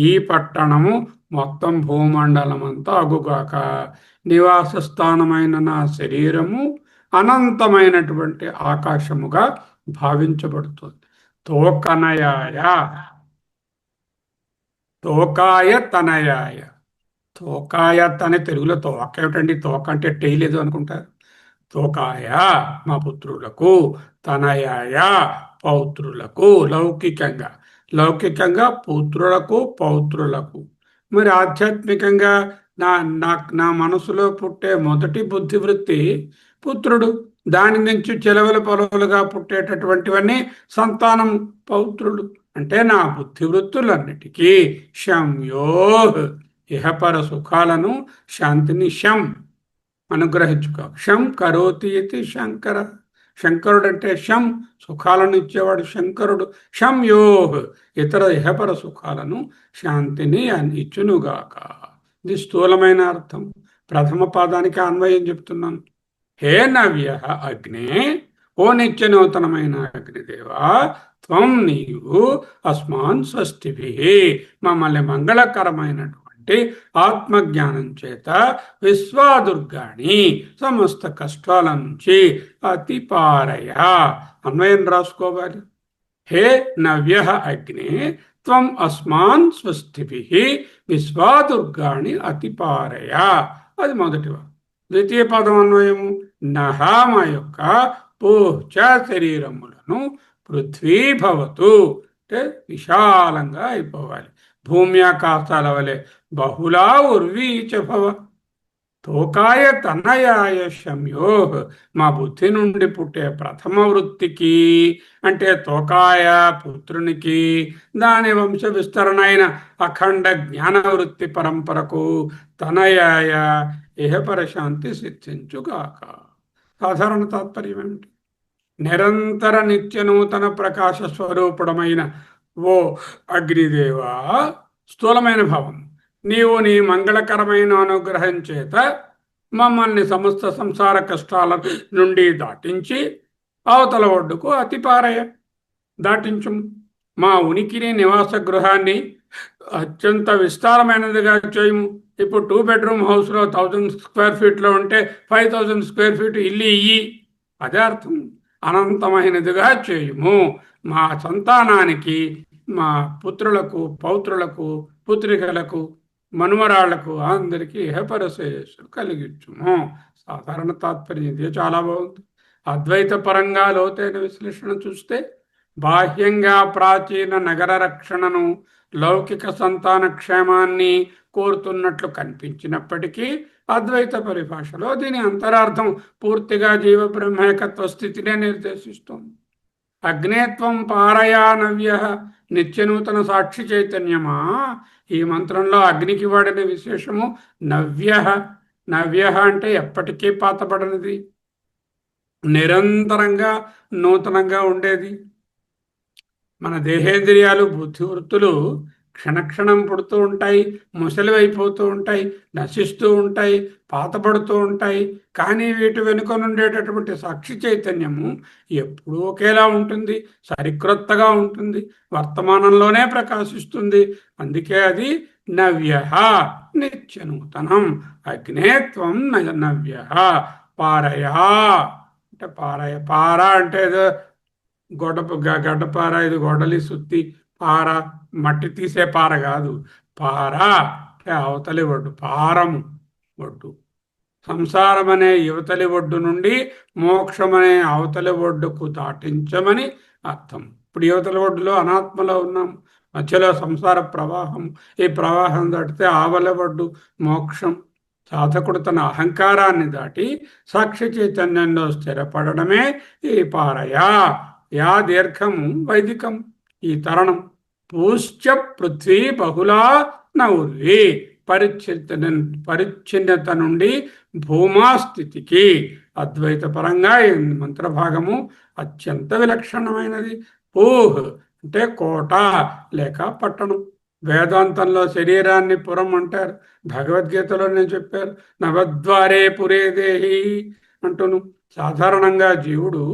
ఈ పట్టణము మొత్తం భూమండలం అంతా అగుగాక, నివాస స్థానమైన నా శరీరము అనంతమైనటువంటి ఆకాశముగా భావించబడుతుంది. తోకనయాయ, తోకాయ తనయాయ. తోకాయత్ అనే తెలుగులో తోక ఏమిటండి? తోక అంటే టైలేదు అనుకుంటారు. తోకాయ మా పుత్రులకు, తనయాయ పౌత్రులకు. లౌకికంగా లౌకికంగా పుత్రులకు పౌత్రులకు. మరి ఆధ్యాత్మికంగా నా నా నా మనసులో పుట్టే మొదటి బుద్ధివృత్తి పుత్రుడు. దాని నుంచి చెలవలు పొలవలుగా పుట్టేటటువంటివన్నీ సంతానం, పౌత్రులు. అంటే నా బుద్ధివృత్తులన్నిటికీ శంయో, ఇహపర సుఖాలను, శాంతిని శం అనుగ్రహించుకో. శం కరోతి ఇది శంకర. శంకరుడు అంటే శం, సుఖాలను ఇచ్చేవాడు శంకరుడు. శం యోహ్, ఇతర ఇహపర సుఖాలను, శాంతిని ఇచ్చునుగాక. ఇది స్థూలమైన అర్థం. ప్రథమ పాదానికి అన్వయం చెప్తున్నాను. హే నవ్య అగ్నే, ఓ నిత్య నూతనమైన అగ్నిదేవా, త్వం నీవు అస్మాన్ స్వస్తిభి, మమ్మల్ని మంగళకరమైనటువంటి ఆత్మజ్ఞానం చేత విశ్వాదుర్గాణి, సమస్త కష్టాల నుంచి అతిపారయ. అన్వయం రాసుకోవాలి. హే నవ్య అగ్నే, త్వం అస్మాన్ స్వస్తిభి విశ్వాదుర్గాణి అతిపారయ. అది మొదటివా. ద్వితీయ పదం అన్వయము నహ, మా యొక్క పూచ శరీరములను పృథ్వీ భవతు, అంటే విశాలంగా అయిపోవాలి. భూమి ఆకాశాల వలె బహుళా ఉర్వీచ భవ. తోకాయ తనయాయ శమ్యో, మా బుద్ధి నుండి పుట్టే ప్రథమ వృత్తికి అంటే తోకాయ పుత్రునికి, దాని వంశ విస్తరణ అయిన అఖండ జ్ఞాన వృత్తి పరంపరకు తనయాయ ఇహపర శాంతి సిద్ధించుగాక. సాధారణ తాత్పర్యం ఏమిటి? నిరంతర నిత్య నూతన ప్రకాశ స్వరూపుడమైన ఓ అగ్నిదేవా, స్థూలమైన భావం, నీవు నీ మంగళకరమైన అనుగ్రహం చేత మమ్మల్ని సమస్త సంసార కష్టాల నుండి దాటించి అవతల ఒడ్డుకు అతిపారయ, దాటించు. మా ఉనికిని, నివాస గృహాన్ని అత్యంత విస్తారమైనదిగా చేయము. ఇప్పుడు 2 బెడ్రూమ్ హౌస్లో 1000 స్క్వేర్ ఫీట్లో ఉంటే 5000 స్క్వేర్ ఫీట్ ఇల్లు ఇయ్యి, అదే అర్థం. అనంతమైనదిగా చేయుము. మా సంతానానికి, మా పుత్రులకు, పౌత్రులకు, పుత్రికలకు, మనుమరాళ్లకు అందరికీ ఇహపరశేషు కలిగించుము. సాధారణ తాత్పర్యం ఇదే. చాలా బాగుంది. అద్వైత పరంగా లోతైన విశ్లేషణ చూస్తే బాహ్యంగా ప్రాచీన నగర రక్షణను, లౌకిక సంతాన క్షేమాన్ని కోరుతున్నట్లు కనిపించినప్పటికీ అద్వైత పరిభాషలో దీని అంతరార్థం పూర్తిగా జీవ బ్రహ్మైకత్వ స్థితినే నిర్దేశిస్తోంది. అగ్నేత్వం పారయా నవ్య, నిత్యనూతన సాక్షి చైతన్యమా. ఈ మంత్రంలో అగ్నికి వాడిన విశేషము నవ్య. నవ్య అంటే ఎప్పటికీ పాతబడనిది, నిరంతరంగా నూతనంగా ఉండేది. మన దేహేంద్రియాలు, బుద్ధివృత్తులు క్షణక్షణం పుడుతూ ఉంటాయి, ముసలివైపోతూ ఉంటాయి, నశిస్తూ ఉంటాయి, పాతపడుతూ ఉంటాయి. కానీ వీటి వెనుక నుండేటటువంటి సాక్షి చైతన్యము ఎప్పుడూ ఒకేలా ఉంటుంది, సరిక్రొత్తగా ఉంటుంది, వర్తమానంలోనే ప్రకాశిస్తుంది. అందుకే అది నవ్య, నిత్యనూతనం. అగ్నేత్వం నవ్య పారయా, అంటే పార అంటే గడ్డపార, ఇది గొడలి సుత్తి పార, మట్టి తీసే పార కాదు. పార అంటే అవతలి ఒడ్డు, పారము ఒడ్డు. సంసారం అనే యువతలి ఒడ్డు నుండి మోక్షం అనే అవతలి ఒడ్డుకు దాటించమని అర్థం. ఇప్పుడు యువతలి ఒడ్డులో అనాత్మలో ఉన్నాం, మధ్యలో సంసార ప్రవాహం. ఈ ప్రవాహం దాటితే ఆవల ఒడ్డు మోక్షం. సాధకుడు తన అహంకారాన్ని దాటి సాక్షి చైతన్యంలో స్థిరపడమే ఈ పారయా. యా దీర్ఘము వైదికం, ఈ తరణం. పూశ్చ పృథ్వీ బహుళా నౌర్వి, పరిచ్ఛిన్నత నుండి భూమాస్థితికి. అద్వైత పరంగా ఈ మంత్రభాగము అత్యంత విలక్షణమైనది. ఊహ్ అంటే కోట లేక పట్టణం. వేదాంతంలో శరీరాన్ని పురం అంటారు, భగవద్గీతలో నేను చెప్పారు నవద్వారే పురే దేహి అంటును. సాధారణంగా జీవుడు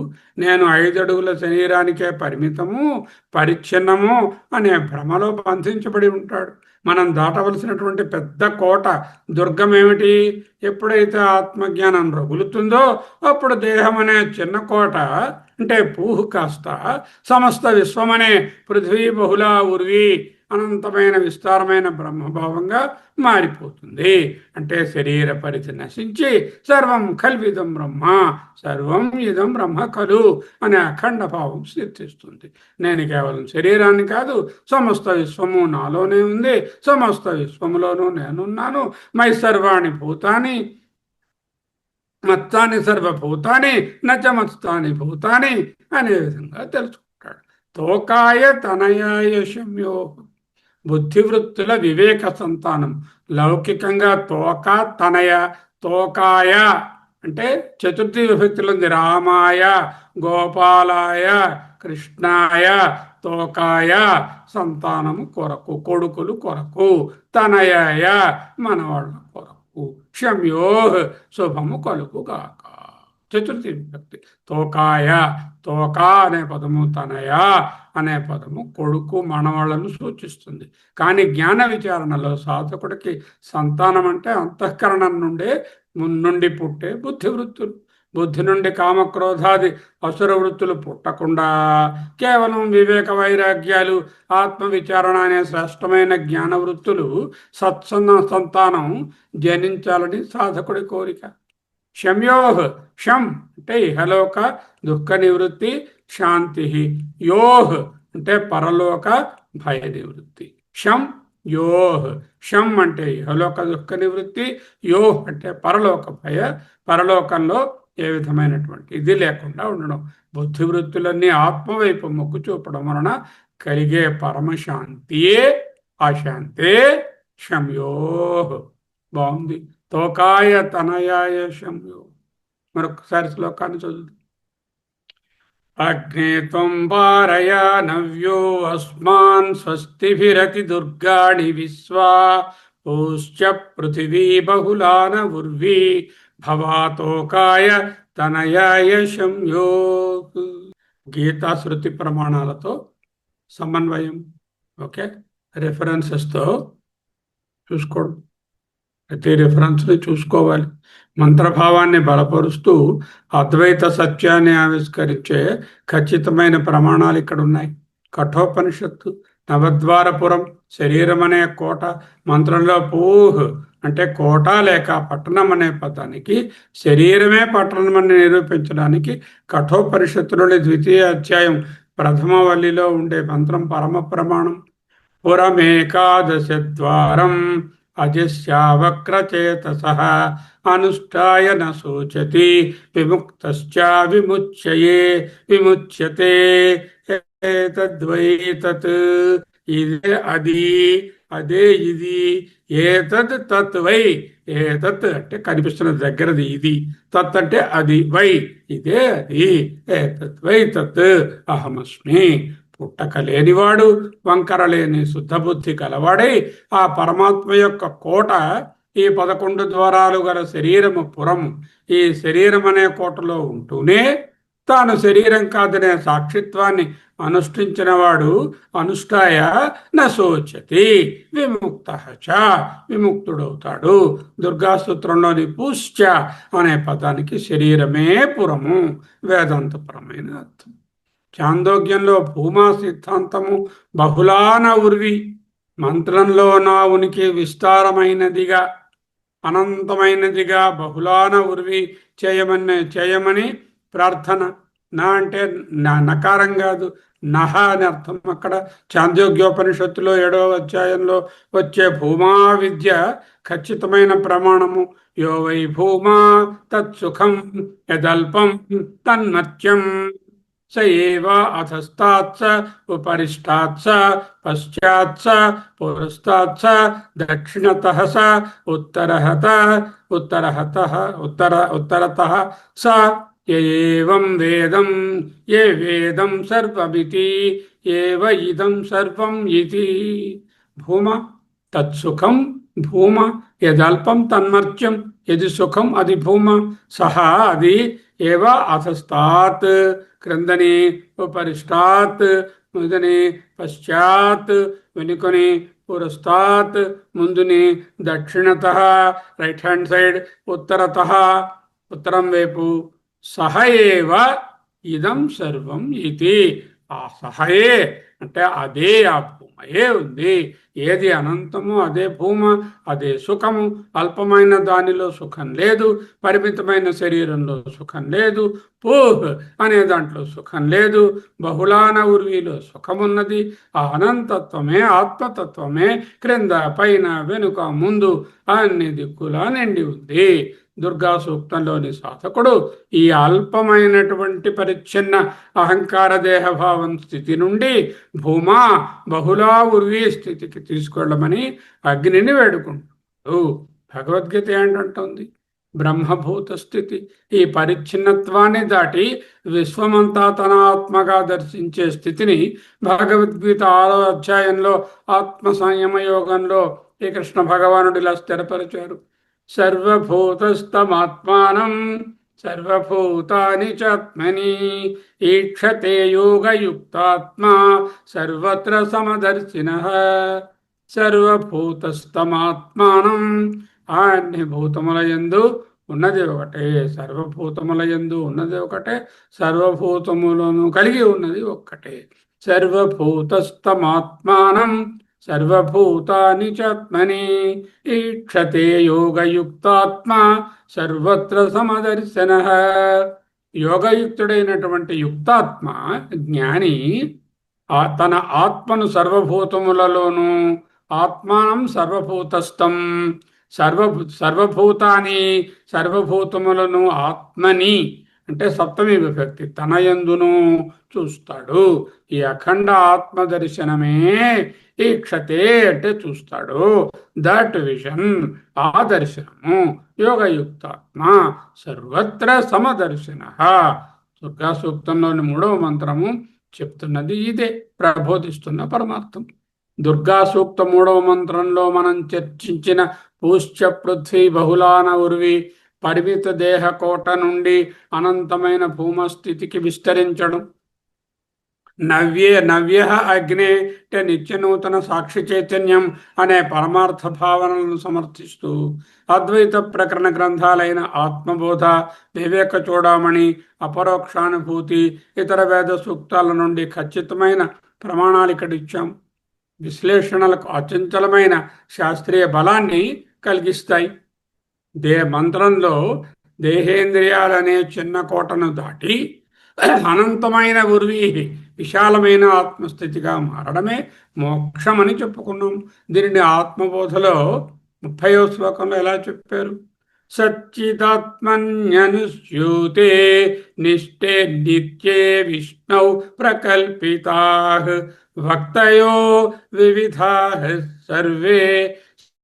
నేను 5 అడుగుల శరీరానికే పరిమితము, పరిచ్ఛిన్నము అనే భ్రమలో బంధించబడి ఉంటాడు. మనం దాటవలసినటువంటి పెద్ద కోట, దుర్గం ఏమిటి? ఎప్పుడైతే ఆత్మజ్ఞానం రగులుతుందో అప్పుడు దేహం అనే చిన్న కోట అంటే పూహు కాస్త సమస్త విశ్వమనే పృథ్వీ బహుళ ఉర్వి అనంతమైన విస్తారమైన బ్రహ్మభావంగా మారిపోతుంది. అంటే శరీర పరిధి నశించి సర్వం కల్విదం బ్రహ్మ, సర్వం ఇదం బ్రహ్మ కలు అనే అఖండ భావం సిద్ధిస్తుంది. నేను కేవలం శరీరాన్ని కాదు, సమస్త విశ్వము నాలోనే ఉంది, సమస్త విశ్వములోనూ నేనున్నాను. మై సర్వాణి భూతాని మత్తాని సర్వభూతాని నచమత్తాని భూతాని అనే విధంగా తెలుసుకుంటాడు. తోకాయ తనయాయ శమ్యో, బుద్ధివృత్తుల వివేక సంతానం. లౌకికంగా తోక తనయ, తోకాయ అంటే చతుర్థి విభక్తులు ఉంది. రామాయ, గోపాలాయ, కృష్ణాయ, తోకాయ సంతానము కొరకు, కొడుకులు కొరకు, తనయాయ మనవాళ్ళ కొరకు, క్షమ్యో శుభము కలుగుగాక. చతుర్థి విభక్తి. తోకాయ, తోకా అనే పదము, తనయ అనే పదము కొడుకు మనవాళ్లను సూచిస్తుంది. కానీ జ్ఞాన విచారణలో సాధకుడికి సంతానం అంటే అంతఃకరణం నుండి పుట్టే బుద్ధివృత్తులు. బుద్ధి నుండి కామక్రోధాది అసుర వృత్తులు పుట్టకుండా కేవలం వివేక వైరాగ్యాలు, ఆత్మ విచారణ అనే శ్రేష్టమైన జ్ఞాన వృత్తులు సంతానం జనించాలని సాధకుడి కోరిక. శమ్యోహ్, శం అంటే ఇహలోక దుఃఖ నివృత్తి, శాంతి. యోహ్ అంటే పరలోక భయ నివృత్తి. శం యోహ్, శం అంటే ఇహలోక దుఃఖ నివృత్తి, యోహ్ అంటే పరలోక భయ, పరలోకంలో ఏ విధమైనటువంటి ఇది లేకుండా ఉండడం. బుద్ధివృత్తులన్నీ ఆత్మవైపు మొగ్గు చూపడం వలన కలిగే పరమశాంతియే ఆ శాంతే శమ్యోహ్. బాగుంది. తోకాయ తనయాయ శమ్యో. మరొకసారి శ్లోకాన్ని చదువు. అగ్నే త్వం పారయ నవ్యో అస్మాన్ స్వస్తిభిరతి దుర్గాణి విశ్వా పూశ్చ పృథివీ బహుళాన ఉర్వి భవాతోకాయ తనయాయ శమ్యో. గీతా శృతి ప్రమాణాలతో సమన్వయం. ఓకే, రెఫరెన్సెస్తో చూసుకోండి. ప్రతి రెఫరెన్స్ని చూసుకోవాలి. మంత్రభావాన్ని బలపరుస్తూ అద్వైత సత్యాన్ని ఆవిష్కరించే ఖచ్చితమైన ప్రమాణాలు ఇక్కడ ఉన్నాయి. కఠోపనిషత్తు, నవద్వారపురం, శరీరం అనే కోట. మంత్రంలో పూహ్ అంటే కోట లేక పట్టణం అనే పదానికి శరీరమే పట్టణం అని నిరూపించడానికి కఠోపనిషత్తులోని 2వ అధ్యాయం 1వ వల్లిలో ఉండే మంత్రం పరమ ప్రమాణం. పురమేకాదశద్వారం అజస్యావక్రచేతసః అనుష్ఠాయ న శోచతి విముక్తశ్చ విముచ్యయే విముచ్యతే. ఏతద్వై తత్, ఇదే అది, అదే ఇది. ఏతద్ తత్ వై, ఏతత్ అంటే కనిపిస్తున్న దగ్గరది ఇది, తత్ అంటే అది, వై ఇదే అది. ఏతత్ వై తత్ అహమస్మి. పుట్టక లేనివాడు, వంకర లేని శుద్ధబుద్ధి కలవాడై ఆ పరమాత్మ యొక్క కోట ఈ 11 ద్వారాలు గల శరీరము పురము. ఈ శరీరం అనే కోటలో ఉంటూనే తాను శరీరం కాదనే సాక్షిత్వాన్ని అనుష్ఠించిన వాడు అనుష్ఠాయ నశోచతి విముక్తః చ, విముక్తుడవుతాడు. దుర్గాసూత్రంలోని పూశ్చ అనే పదానికి శరీరమే పురము వేదాంతపరమైన అర్థం. చాందోగ్యంలో భూమా సిద్ధాంతము బహుళాన ఉర్వి. మంత్రంలో నా ఉనికి విస్తారమైనదిగా, అనంతమైనదిగా బహుళాన ఉర్వి చేయమని ప్రార్థన. నా అంటే నకారం కాదు, నహ అని అర్థం. అక్కడ చాందోగ్యోపనిషత్తులో 7వ అధ్యాయంలో వచ్చే భూమా విద్య ఖచ్చితమైన ప్రమాణము. యో వై భూమా తత్సుఖం యదల్పం తన్మత్యం స ఏవ అధస్తాత్స ఉపరిష్టాత్స పశ్చాత్స పురస్తాత్స దక్షిణతః స ఉత్తరతః స ఏవం వేదం ఏ వేదం సర్వమితి ఏవ ఇదం సర్వం ఇతి. భూమ తత్సుఖం భూమ, యదల్పం తన్మర్త్యం, ఎది సుఖం అది భూమ, సహా అది, ఏవ అధస్తాత్ క్రిందని, ఉపరిష్టాత్ ముందుని, పశ్చాత్ వెనుకొని, పురస్తాత్ ముందుని, దక్షిణత రైట్ హ్యాండ్ సైడ్, ఉత్తరత ఉత్తరం వైపు, సహ ఏవ ఇదం సర్వం ఇది. ఆ సహయే అంటే అదే, ఆ భూమయే ఉంది. ఏది అనంతమో అదే భూమ, అదే సుఖము. అల్పమైన దానిలో సుఖం లేదు, పరిమితమైన శరీరంలో సుఖం లేదు, పూహ్ అనే దాంట్లో సుఖం లేదు, బహుళాన ఉర్విలో సుఖమున్నది. ఆ అనంతత్వమే, ఆత్మతత్వమే క్రింద పైన వెనుక ముందు అన్ని దిక్కులా నిండి ఉంది. దుర్గా సూక్తంలోని సాధకుడు ఈ అల్పమైనటువంటి పరిచ్ఛిన్న అహంకార దేహభావం స్థితి నుండి భూమా బహుళా ఉర్వీ స్థితికి తీసుకెళ్ళమని అగ్నిని వేడుకుంటాడు. భగవద్గీత ఏంటంటుంది? బ్రహ్మభూత స్థితి. ఈ పరిచ్ఛిన్నత్వాన్ని దాటి విశ్వమంతా తన ఆత్మగా దర్శించే స్థితిని భగవద్గీత 6వ అధ్యాయంలో ఆత్మ సంయమ యోగంలో ఈ కృష్ణ భగవానుడు ఇలా స్థిరపరిచారు. సర్వభూతస్తమాత్మానం సర్వభూతాని చాత్మని ఈక్షతే యోగయుక్తాత్మా సర్వత్ర సమదర్శినః. సర్వభూతస్తమాత్మానం, అన్ని భూతముల యందు ఉన్నది ఒకటే, సర్వభూతముల యందు ఉన్నది ఒకటే, సర్వభూతములను కలిగి ఉన్నది ఒక్కటే. సర్వభూతస్తమాత్మానం సర్వభూతాని చాత్మని ఈక్షతే యోగయుక్తాత్మ సర్వత్ర సమదర్శనః. యోగయుక్తుడైనటువంటి యుక్తాత్మ జ్ఞాని తన ఆత్మను సర్వభూతములలోనూ, ఆత్మానం సర్వభూతస్థం, సర్వభూతాన్ని సర్వభూతములను ఆత్మని అంటే సప్తమి విభక్తి తనయందును చూస్తాడు. ఈ అఖండ ఆత్మ దర్శనమే ఈక్షతే అంటే చూస్తాడు. దట్ విజన్, ఆ దర్శనము యోగయుక్తాత్మ సర్వత్ర సమదర్శన. దుర్గా సూక్తంలోని 3వ మంత్రము చెప్తున్నది ఇదే, ప్రబోధిస్తున్న పరమార్థం. దుర్గా సూక్త 3వ మంత్రంలో మనం చర్చించిన పూశ్చ పృథ్వీ బహుళాన ఉర్వి పరిమిత దేహ కోట నుండి అనంతమైన భూమస్థితికి విస్తరించడం, నవ్య అగ్నే అంటే నిత్యనూతన సాక్షి చైతన్యం అనే పరమార్థ భావనలను సమర్థిస్తూ అద్వైత ప్రకరణ గ్రంథాలైన ఆత్మబోధ, వివేక చూడామణి, అపరోక్షానుభూతి, ఇతర వేద సూక్తాల నుండి ఖచ్చితమైన ప్రమాణాలు ఇక్కడ ఇచ్చాం. విశ్లేషణలకు అచంచలమైన శాస్త్రీయ బలాన్ని కలిగిస్తాయి. మంత్రంలో దేహేంద్రియాలనే చిన్న కోటను దాటి అనంతమైన ఉర్వి విశాలమైన ఆత్మస్థితిగా మారడమే మోక్షమని చెప్పుకున్నాం. దీనిని ఆత్మబోధలో 30వ శ్లోకంలో ఎలా చెప్పారు? సచ్చిదాత్మన్యనుస్యూతే నిష్టే నిత్యే విష్ణౌ ప్రకల్పితాః భక్తయో వివిధాః సర్వే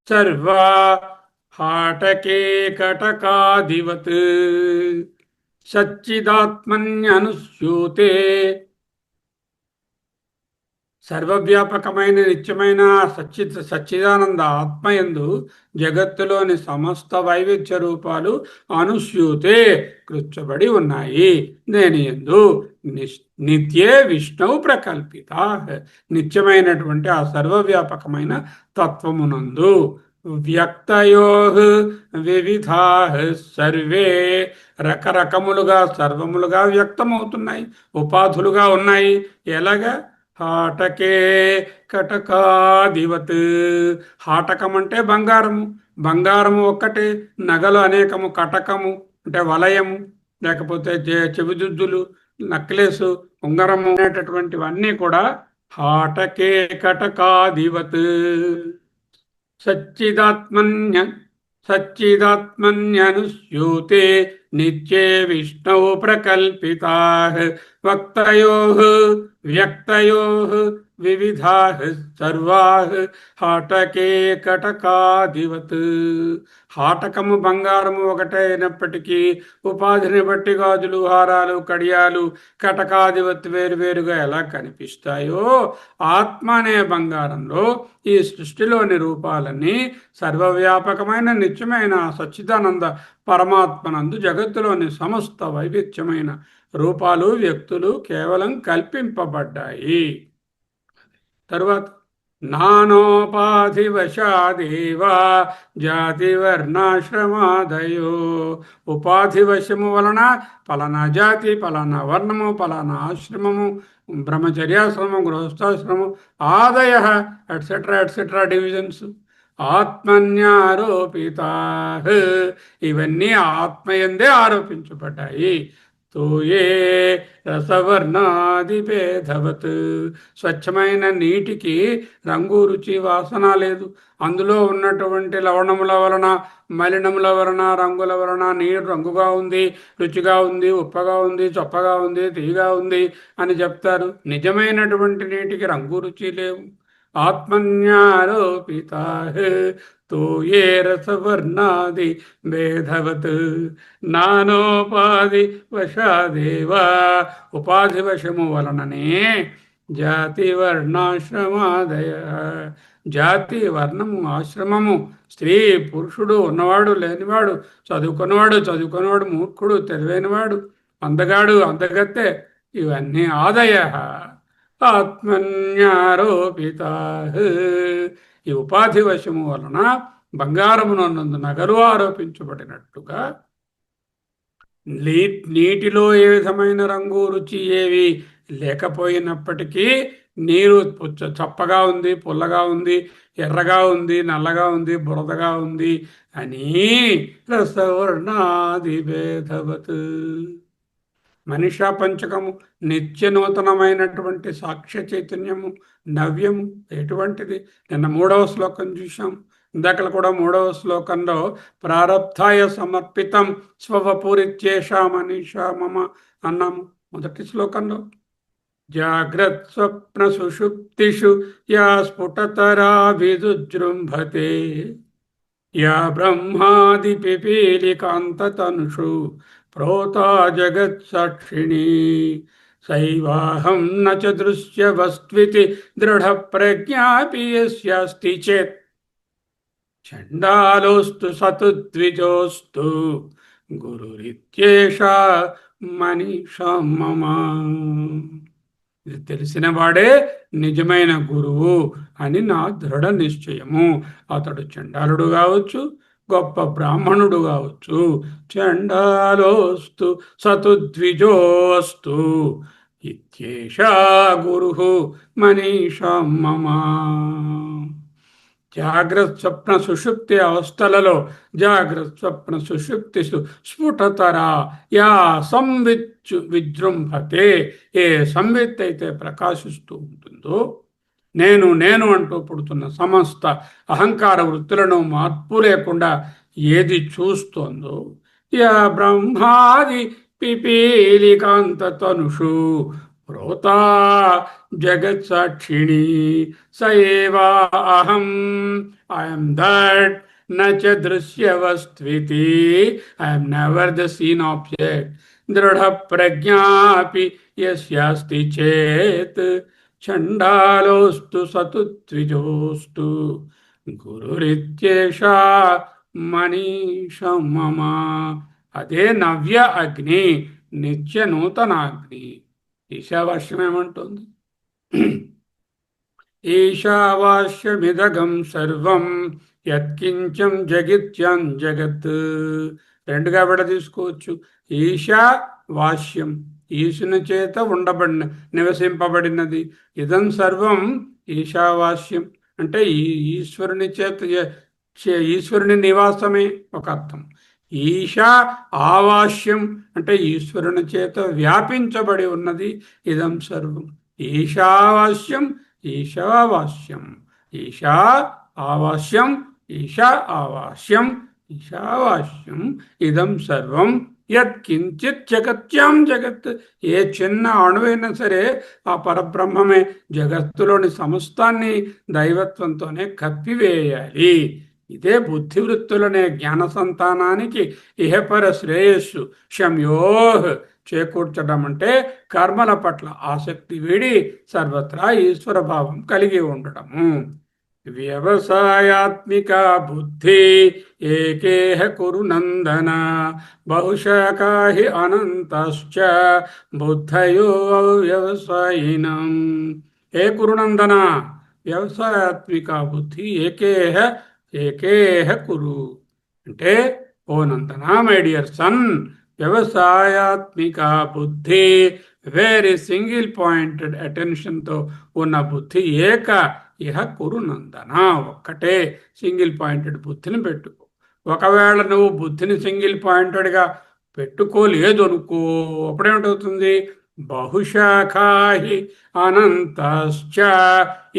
సర్వా హాటకే కటకాదివత్. సచ్చిదాత్మన్యనుస్యూతే సర్వవ్యాపకమైన నిత్యమైన సచ్చిదానంద ఆత్మయందు జగత్తులోని సమస్త వైవిధ్య రూపాలు అనుస్యూతే కృచ్చబడి ఉన్నాయి. దేని యందు? నిత్యే విష్ణువు ప్రకల్పిత, నిత్యమైనటువంటి ఆ సర్వవ్యాపకమైన తత్వమునందు. వ్యక్తయో వివిధా సర్వే, రకరకములుగా సర్వములుగా వ్యక్తమవుతున్నాయి, ఉపాధులుగా ఉన్నాయి. ఎలాగా? హాటకే కటకాదివత్. హాటకం అంటే బంగారము, బంగారము ఒక్కటే, నగలు అనేకము, కటకము అంటే వలయము, లేకపోతే చెవిదుద్దులు, నక్లెసు, ఉంగరము అనేటటువంటివన్నీ కూడా హాటకే కటకాదివత్. సచ్చిదాత్మన్యనుస్యూతే నిత్యే విష్ణు ప్రకల్పితాః వక్తయోః వ్యక్తయోః వివిధాః సర్వాః హాటకే కటకాదివత్. హాటకము బంగారము ఒకటే అయినప్పటికీ ఉపాధిని బట్టి గాజులు, హారాలు, కడియాలు కటకాదివత్ వేరువేరుగా ఎలా కనిపిస్తాయో, ఆత్మ అనే బంగారంలో ఈ సృష్టిలోని రూపాలన్నీ సర్వవ్యాపకమైన నిత్యమైన సచ్చిదానంద పరమాత్మనందు జగత్తులోని సమస్త వైవిధ్యమైన రూపాలు, వ్యక్తులు కేవలం కల్పింపబడ్డాయి. తరువాత నానోపాధివశాదేవా జాతి వర్ణాశ్రమాదయో. ఉపాధి వశము వలన పలానా జాతి, పలానా వర్ణము, పలానా ఆశ్రమము, బ్రహ్మచర్యాశ్రమం, గృహస్థాశ్రమం, ఆదయ ఎట్సెట్రా ఎట్సెట్రా డివిజన్స్ ఆత్మన్యారోపితా. ఇవన్నీ ఆత్మయందే ఆరోపించబడ్డాయి. తోయే రసవర్ణాది భేదవత్. స్వచ్ఛమైన నీటికి రంగు, రుచి, వాసన లేదు. అందులో ఉన్నటువంటి లవణముల వలన, మలినముల వలన, రంగుల వలన నీరు రంగుగా ఉంది, రుచిగా ఉంది, ఉప్పగా ఉంది, చొప్పగా ఉంది, తీయగా ఉంది అని చెప్తారు. నిజమైనటువంటి నీటికి రంగు, రుచి లేవు. ఆత్మన్యారోపితా తో ఏ రసవర్ణాది భేదవత్. నానోపాధి వశాదేవా. ఉపాధి వశము వలననే జాతి వర్ణాశ్రమాదయ. జాతి, వర్ణము, ఆశ్రమము, స్త్రీ, పురుషుడు, ఉన్నవాడు, లేనివాడు, చదువుకున్నవాడు, మూర్ఖుడు, తెలివైనవాడు, అందగాడు, అందగత్తె, ఇవన్నీ ఆదయ ఆత్మన్యారోపితా. ఈ ఉపాధి వశము వలన బంగారమునందు నగలు ఆరోపించబడినట్టుగా నీటిలో ఏ విధమైన రంగు, రుచి ఏవి లేకపోయినప్పటికీ నీరు చప్పగా ఉంది, పుల్లగా ఉంది, ఎర్రగా ఉంది, నల్లగా ఉంది, బురదగా ఉంది అని రసవర్ణాది భేదవత్. మనీషా పంచకము నిత్య నూతనమైనటువంటి సాక్ష్య చైతన్యము, నవ్యము ఎటువంటిది? నిన్న 3వ శ్లోకం చూశాం. ఇందాకలు కూడా 3వ శ్లోకంలో ప్రారబ్ధాయ సమర్పితం స్వవపురిత్యేషా మనీషా మమ అన్నాము. మొదటి శ్లోకంలో జాగ్రత్ స్వప్న సుషుప్తిషు యా స్ఫుటతరాభిజృంభతే యా బ్రహ్మాది పిపీలికాంతతనుషు ప్రోతా జగత్సాక్షిణీ సైవాహం న చ దృశ్యవస్త్వితి దృఢ ప్రజ్ఞాపి యస్యాస్తి చేత్ చండాలోస్తు సతు ద్విజోస్తు గురురిత్యేషా మనీషా మమ. ఇది తెలిసినవాడే నిజమైన గురువు అని నా దృఢ నిశ్చయము. అతడు చండాలుడు కావచ్చు, గొప్ప బ్రాహ్మణుడు కావచ్చు. చండాలోస్తు సతు ద్విజోస్తు ఇత్యేషా గురు మనీషా మమ. జాగ్రత్త స్వప్న సుషుప్తి అవస్థలలో జాగ్రత్త స్వప్న సుషుప్తిషు స్ఫుటతరా యా సంవిత్ విజృంభతే. ఏ సంవిత్ అయితే ప్రకాశిస్తూ ఉంటుందో, నేను నేను అంటూ పుడుతున్న సమస్త అహంకార వృత్తులను మార్పు లేకుండా ఏది చూస్తోందో, యా బ్రహ్మాది పిపీలికాంత తనుషు ప్రోతా జగత్సాక్షిణి సయేవా అహం. ఐఎమ్ దట్ నచ దృశ్యవస్త్వితి. I'm never the seen object. దృఢ ప్రజ్ఞాపి యస్యాస్తి చేత్ చండాలోస్తు సతు ద్విజోస్తు గురురిత్యేషా మనీషా మమ. అదే నవ్య అగ్ని, నిత్య నూతన అగ్ని. ఈశావాస్యం ఏమంటుంది? ఈశావాస్యమిదగం సర్వం యత్కించం జగిత్యం జగత్. రెండుగా తీసుకోవచ్చు. ఈశా వాస్యం, ఈశుని చేత ఉండబడిన, నివసింపబడినది. ఇదం సర్వం ఈశావాస్యం అంటే ఈశ్వరుని చేత, ఈశ్వరుని నివాసమే ఒక అర్థం. ఈశా ఆవాస్యం అంటే ఈశ్వరుని చేత వ్యాపించబడి ఉన్నది ఇదం సర్వం. ఈశావాస్యం, ఈశావాస్యం, ఈశా ఆవాస్యం, ఈశా ఆవాస్యం, ఈశావాస్యం ఇదం సర్వం యత్కించిత్ జగత్యాం జగత్, ఏ చిన్న అణువైనా సరే ఆ పరబ్రహ్మమే జగత్తులోని సమస్తాన్ని దైవత్వంతోనే కప్పివేయాలి. ఇదే బుద్ధివృత్తులనే జ్ఞాన సంతానానికి ఇహపర శ్రేయస్సు శమ్యోహ్ చేకూర్చడం అంటే కర్మల పట్ల ఆసక్తి వీడి సర్వత్రా ఈశ్వర భావం కలిగి ఉండడము. వ్యవసాయాత్మిక బుద్ధి ఏకేహ కురు నందన బహుశాఖా హి అనంతశ్చ బుద్ధయో వ్యవసాయినం. ఏ కురునందన, వ్యవసాయాత్మిక బుద్ధి ఏకేహ కురు అంటే, ఓ నందన మై డియర్ సన్, వ్యవసాయాత్మిక బుద్ధి వెరీ సింగిల్ పాయింటెడ్ అటెన్షన్తో ఉన్న బుద్ధి ఇహ కురు నందన, ఒక్కటే సింగిల్ పాయింటెడ్ బుద్ధిని పెట్టుకో. ఒకవేళ నువ్వు బుద్ధిని సింగిల్ పాయింటెడ్గా పెట్టుకోలేదు అనుకో, అప్పుడేమిటవుతుంది? బహుశాఖాహి అనంతశ్చ,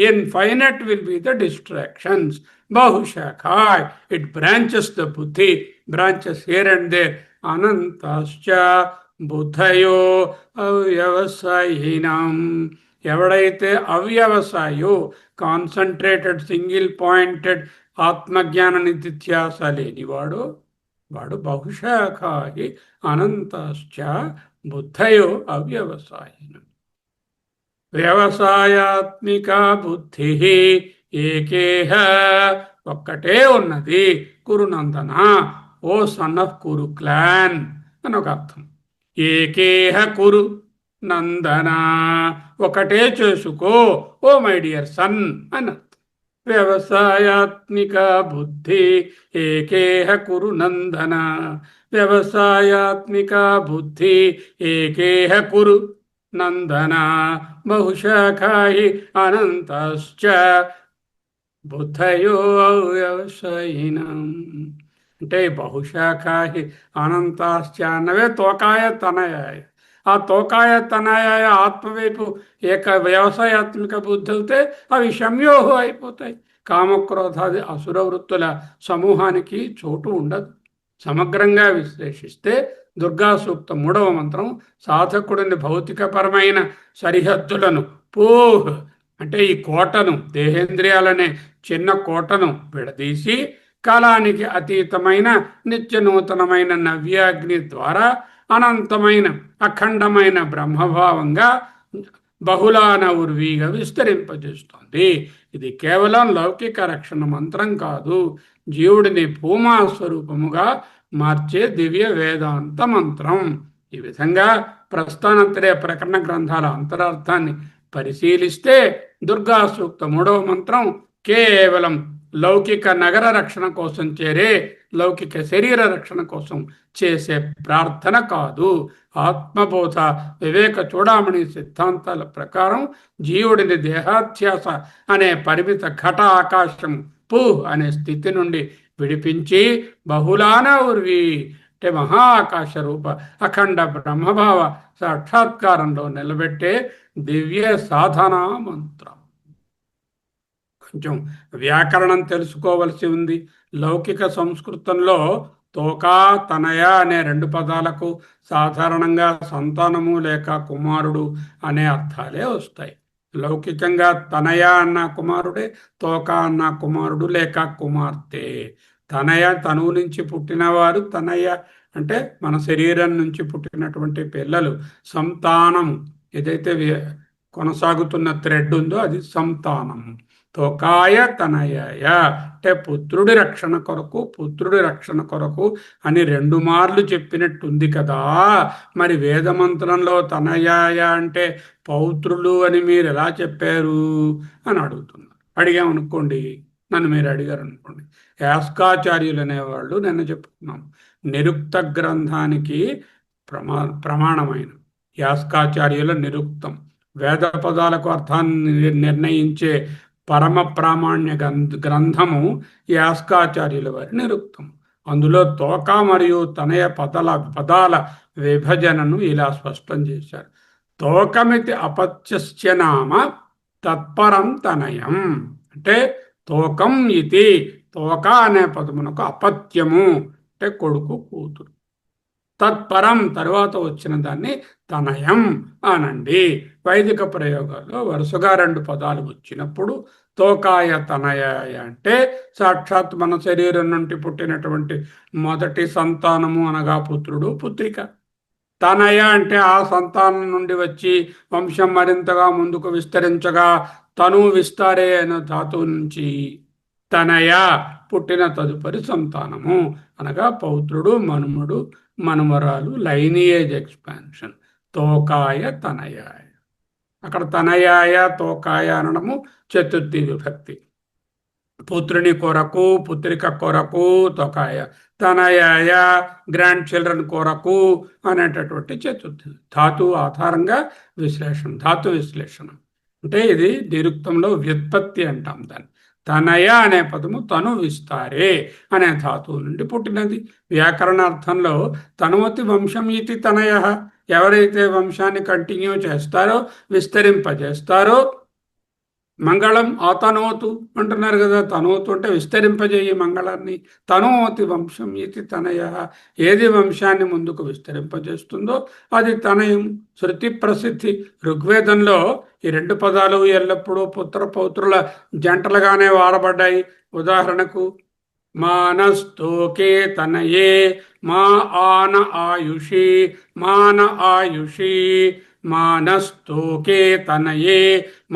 infinite will be the distractions. బహుశాఖా, ఇట్ బ్రాంచెస్ ద బుద్ధి, బ్రాంచెస్ హియర్ అండ్ దేర్. అనంతశ్చ బుద్ధయో అవ్యవసాయినాం, ఎవడైతే అవ్యవసాయో కాన్సన్ట్రేటెడ్ సింగిల్ పాయింటెడ్ ఆత్మజ్ఞాన నిత్యాస లేనివాడు, వాడు బహుశాఖాహి అనంతశ్చ బుద్ధయో అవ్యవసాయినం. వ్యవసాయాత్మిక బుద్ధి ఏకేహ, ఒక్కటే ఉన్నది. కురునందన, ఓ సన్ ఆఫ్ కురు క్లాన్ అని ఒక అర్థం. ఏకేహ కురు నందన, ఒకటే చేసుకో ఓ మై డియర్ సన్ అని అర్థం. వ్యవసాయాత్మిక బుద్ధి ఏకేహ కురు నందన, వ్యవసాయాత్మిక బుద్ధి ఏకేహ కురు నందన బహుశాఖాహి అనంతశ్చ బుద్ధయో వ్యవసాయినం. అంటే బహుశాఖాహి అనంతాశ్చ అన్నవే తోకాయ తనయాయ. ఆ తోకాయ తనయాయ ఆత్మవైపు వ్యవసాయాత్మిక బుద్ధి అయితే అవి శమ్యోహో అయిపోతాయి. కామక్రోధాది అసుర వృత్తుల సమూహానికి చోటు ఉండదు. సమగ్రంగా విశ్లేషిస్తే దుర్గా సూక్తం 3వ మంత్రం సాధకుడిని భౌతికపరమైన సరిహద్దులను పూహ్ అంటే ఈ కోటను, దేహేంద్రియాలనే చిన్న కోటను విడదీసి కాలానికి అతీతమైన నిత్య నూతనమైన నవ్యాగ్ని ద్వారా అనంతమైన అఖండమైన బ్రహ్మభావంగా బహుళాన ఉర్వీగా విస్తరింపజేస్తోంది. ఇది కేవలం లౌకిక రక్షణ మంత్రం కాదు, జీవుడిని భూమా స్వరూపముగా మార్చే దివ్య వేదాంత మంత్రం. ఈ విధంగా ప్రస్థానత్రయ ప్రకరణ గ్రంథాల అంతరార్థాన్ని పరిశీలిస్తే దుర్గా సూక్త 3వ మంత్రం కేవలం లౌకిక నగర రక్షణ కోసం చేరే, లౌకిక శరీర రక్షణ కోసం చేసే ప్రార్థన కాదు. ఆత్మబోధ వివేక చూడామణి సిద్ధాంతాల ప్రకారం జీవుడిని దేహాధ్యాస అనే పరిమిత ఘట ఆకాశం పూ అనే స్థితి నుండి విడిపించి బహుళాన ఉర్వి అంటే మహా ఆకాశ రూప అఖండ బ్రహ్మభావ సాక్షాత్కారంలో నిలబెట్టే దివ్య సాధనా మంత్రం. కొంచెం వ్యాకరణం తెలుసుకోవలసి ఉంది. లౌకిక సంస్కృతంలో తోకా తనయ అనే 2 పదాలకు సాధారణంగా సంతానము లేక కుమారుడు అనే అర్థాలే వస్తాయి. లౌకికంగా తనయ అన్న కుమారుడే, తోకా అన్న కుమారుడు లేక కుమార్తె. తనయ తనువు నుంచి పుట్టినవారు తనయ అంటే మన శరీరం నుంచి పుట్టినటువంటి పిల్లలు. సంతానం ఏదైతే కొనసాగుతున్న థ్రెడ్ ఉందో అది సంతానం. తోకాయ తనయాయ అంటే పుత్రుడి రక్షణ కొరకు అని 2 మార్లు చెప్పినట్టుంది కదా. మరి వేదమంత్రంలో తనయాయ అంటే పౌత్రులు అని మీరు ఎలా చెప్పారు అని అడుగుతున్నారు. అడిగామనుకోండి, నన్ను మీరు అడిగారు అనుకోండి, యాస్కాచార్యులు అనేవాళ్ళు నిన్న చెప్పుకున్నాం నిరుక్త గ్రంథానికి ప్రమాణమైన యాస్కాచార్యుల నిరుక్తం, వేద పదాలకు అర్థాన్ని నిర్ణయించే పరమ ప్రామాణ్య గ్రంథము యాస్కాచార్యుల వారి నిరుక్తం. అందులో తోక మరియు తనయ పదాల విభజనను ఇలా స్పష్టం చేశారు. తోకమితి అపత్యస్య నామ తత్పరం తనయం అంటే తోకం ఇది, తోక అనే పదమునకు అపత్యము అంటే కొడుకు కూతురు. తత్పరం తరువాత వచ్చిన దాన్ని తనయం అనండి. వైదిక ప్రయోగాల్లో వరుసగా రెండు పదాలు వచ్చినప్పుడు తోకాయ తనయాయ అంటే సాక్షాత్ మన శరీరం నుండి పుట్టినటువంటి మొదటి సంతానము అనగా పుత్రుడు పుత్రిక. తనయ అంటే ఆ సంతానం నుండి వచ్చి వంశం మరింతగా ముందుకు విస్తరించగా తను విస్తారే అనే ధాతువు నుంచి తనయ పుట్టిన తదుపరి సంతానము అనగా పౌత్రుడు మనుమడు మనుమరాలు లైనియేజ్ ఎక్స్పాన్షన్. తోకాయ తనయాయ. అక్కడ తనయాయ తోకాయ అనడము చతుర్థి విభక్తి. పుత్రుని కొరకు పుత్రిక కొరకు తోకాయ, తనయాయ గ్రాండ్ చిల్డ్రన్ కొరకు అనేటటువంటి చతుర్థి. ధాతు ఆధారంగా విశ్లేషణ, ధాతు విశ్లేషణ అంటే ఇది నిరుక్తంలో వ్యుత్పత్తి అంటాం దాన్ని. తనయ అనే పదము తను విస్తారే అనే ధాతువు నుండి పుట్టినది. వ్యాకరణార్థంలో తనువతి వంశం ఇది తనయ. ఎవరైతే వంశాన్ని కంటిన్యూ చేస్తారో విస్తరింపజేస్తారో, మంగళం ఆతనోతు అంటున్నారు కదా, తనోతు అంటే విస్తరింపజేయి మంగళాన్ని. తనోతి వంశం ఇది తనయ. ఏది వంశాన్ని ముందుకు విస్తరింపజేస్తుందో అది తనయం. శృతి ప్రసిద్ధి. ఋగ్వేదంలో ఈ రెండు పదాలు ఎల్లప్పుడూ పుత్ర పౌత్రుల జంటలుగానే వాడబడ్డాయి. ఉదాహరణకు మానస్తోకే తనయే, మా ఆన ఆయుషి, మాన ఆయుషి, మానస్తోకే తనయే,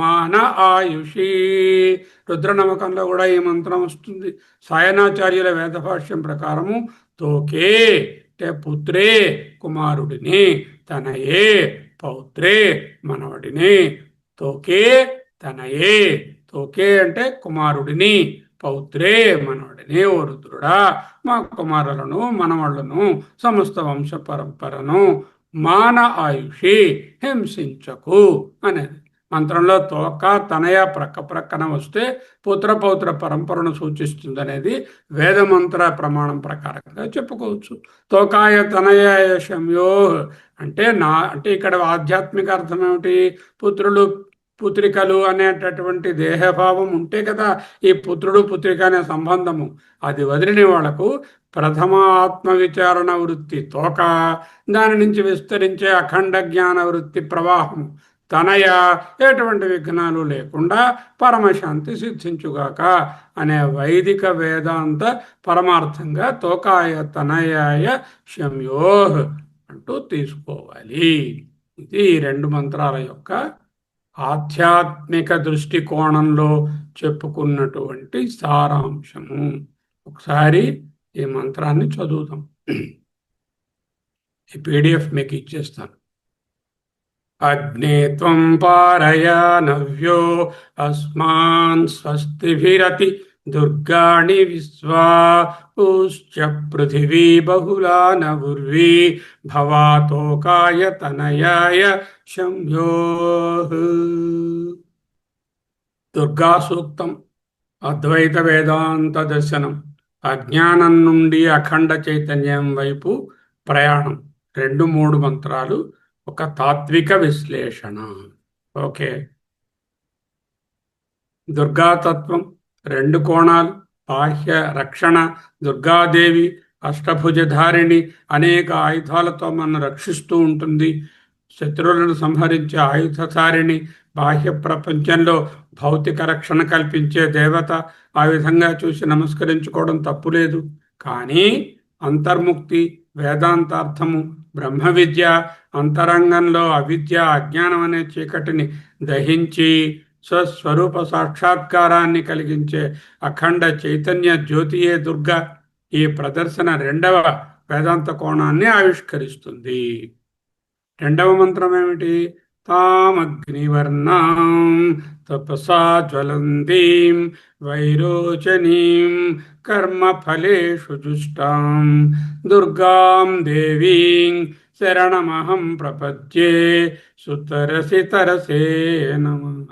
మాన ఆయుషి. రుద్రనమకంలో కూడా ఈ మంత్రం వస్తుంది. సాయనాచార్యుల వేదభాష్యం ప్రకారము తోకే అంటే పుత్రే కుమారుడిని, తనయే పౌత్రే మనవడిని. తోకే తనయే, తోకే అంటే కుమారుడిని, పౌత్రే మనవడిని. ఓ రుద్రుడా, మా కుమారులను మనవళ్లను సమస్త వంశ పరంపరను మాన ఆయుషి హింసించకు అనేది. మంత్రంలో తోక తనయ ప్రక్క ప్రక్కన వస్తే పుత్ర పౌత్ర పరంపరను సూచిస్తుంది అనేది వేదమంత్ర ప్రమాణం ప్రకారంగా చెప్పుకోవచ్చు. తోకాయ తనయాయ శమ్యో అంటే అంటే ఇక్కడ ఆధ్యాత్మిక అర్థం ఏమిటి? పుత్రులు పుత్రికలు అనేటటువంటి దేహభావం ఉంటే కదా ఈ పుత్రుడు పుత్రిక అనే సంబంధము. అది వదిలిన వాళ్లకు ప్రథమ ఆత్మ విచారణ వృత్తి తోక, దాని నుంచి విస్తరించే అఖండ జ్ఞాన వృత్తి ప్రవాహం తనయ, ఎటువంటి విఘ్నాలు లేకుండా పరమశాంతి సిద్ధించుగాక అనే వైదిక వేదాంత పరమార్థంగా తోకాయ తనయాయ శమ్యోహ్ అంటూ తీసుకోవాలి. ఇది ఈ రెండు మంత్రాల యొక్క ఆధ్యాత్మిక దృష్టికోణంలో చెప్పుకున్నటువంటి సారాంశము. ఒకసారి ఈ మంత్రాన్ని చదువుతాం. ఈ పీడిఎఫ్ మీకు ఇచ్చేస్తాను. అగ్నే త్వం పారయ నవ్యో అస్మాన్ స్వస్తిభిరతి దుర్గాణి విశ్వా ఉశ్చ పృథివీ బహుళా నవుర్వీ భవాతోకాయ తనయాయ శంభో. దుర్గా సూక్తం, అద్వైత వేదాంత దర్శనం, అజ్ఞానం నుండి అఖండ చైతన్యం వైపు ప్రయాణం. 2-3 మంత్రాలు, ఒక తాత్విక విశ్లేషణ. ఓకే. దుర్గాతత్వం 2 కోణాలు. బాహ్య రక్షణ, దుర్గాదేవి అష్టభుజధారిణి, అనేక ఆయుధాలతో మనం రక్షిస్తూ ఉంటుంది. శత్రువులను సంహరించే ఆయుధధారిణి, బాహ్య ప్రపంచంలో భౌతిక రక్షణ కల్పించే దేవత. ఆ విధంగా చూసి నమస్కరించుకోవడం తప్పులేదు. కానీ అంతర్ముక్తి, వేదాంతార్థము, బ్రహ్మ విద్య, అంతరంగంలో అవిద్య అజ్ఞానం అనే చీకటిని దహించి స్వస్వరూప సాక్షాత్కారాన్ని కలిగించే అఖండ చైతన్య జ్యోతియే దుర్గ. ఈ ప్రదర్శన 2వ వేదాంత కోణాన్ని ఆవిష్కరిస్తుంది. 2వ మంత్రం ఏమిటి? తామగ్నివర్ణాం తపసా జ్వలంతీం వైరోచనీం కర్మఫలేషు జుష్టాం దుర్గాం దేవీం శరణమహం ప్రపద్యే సుతరసి తరసే నమః.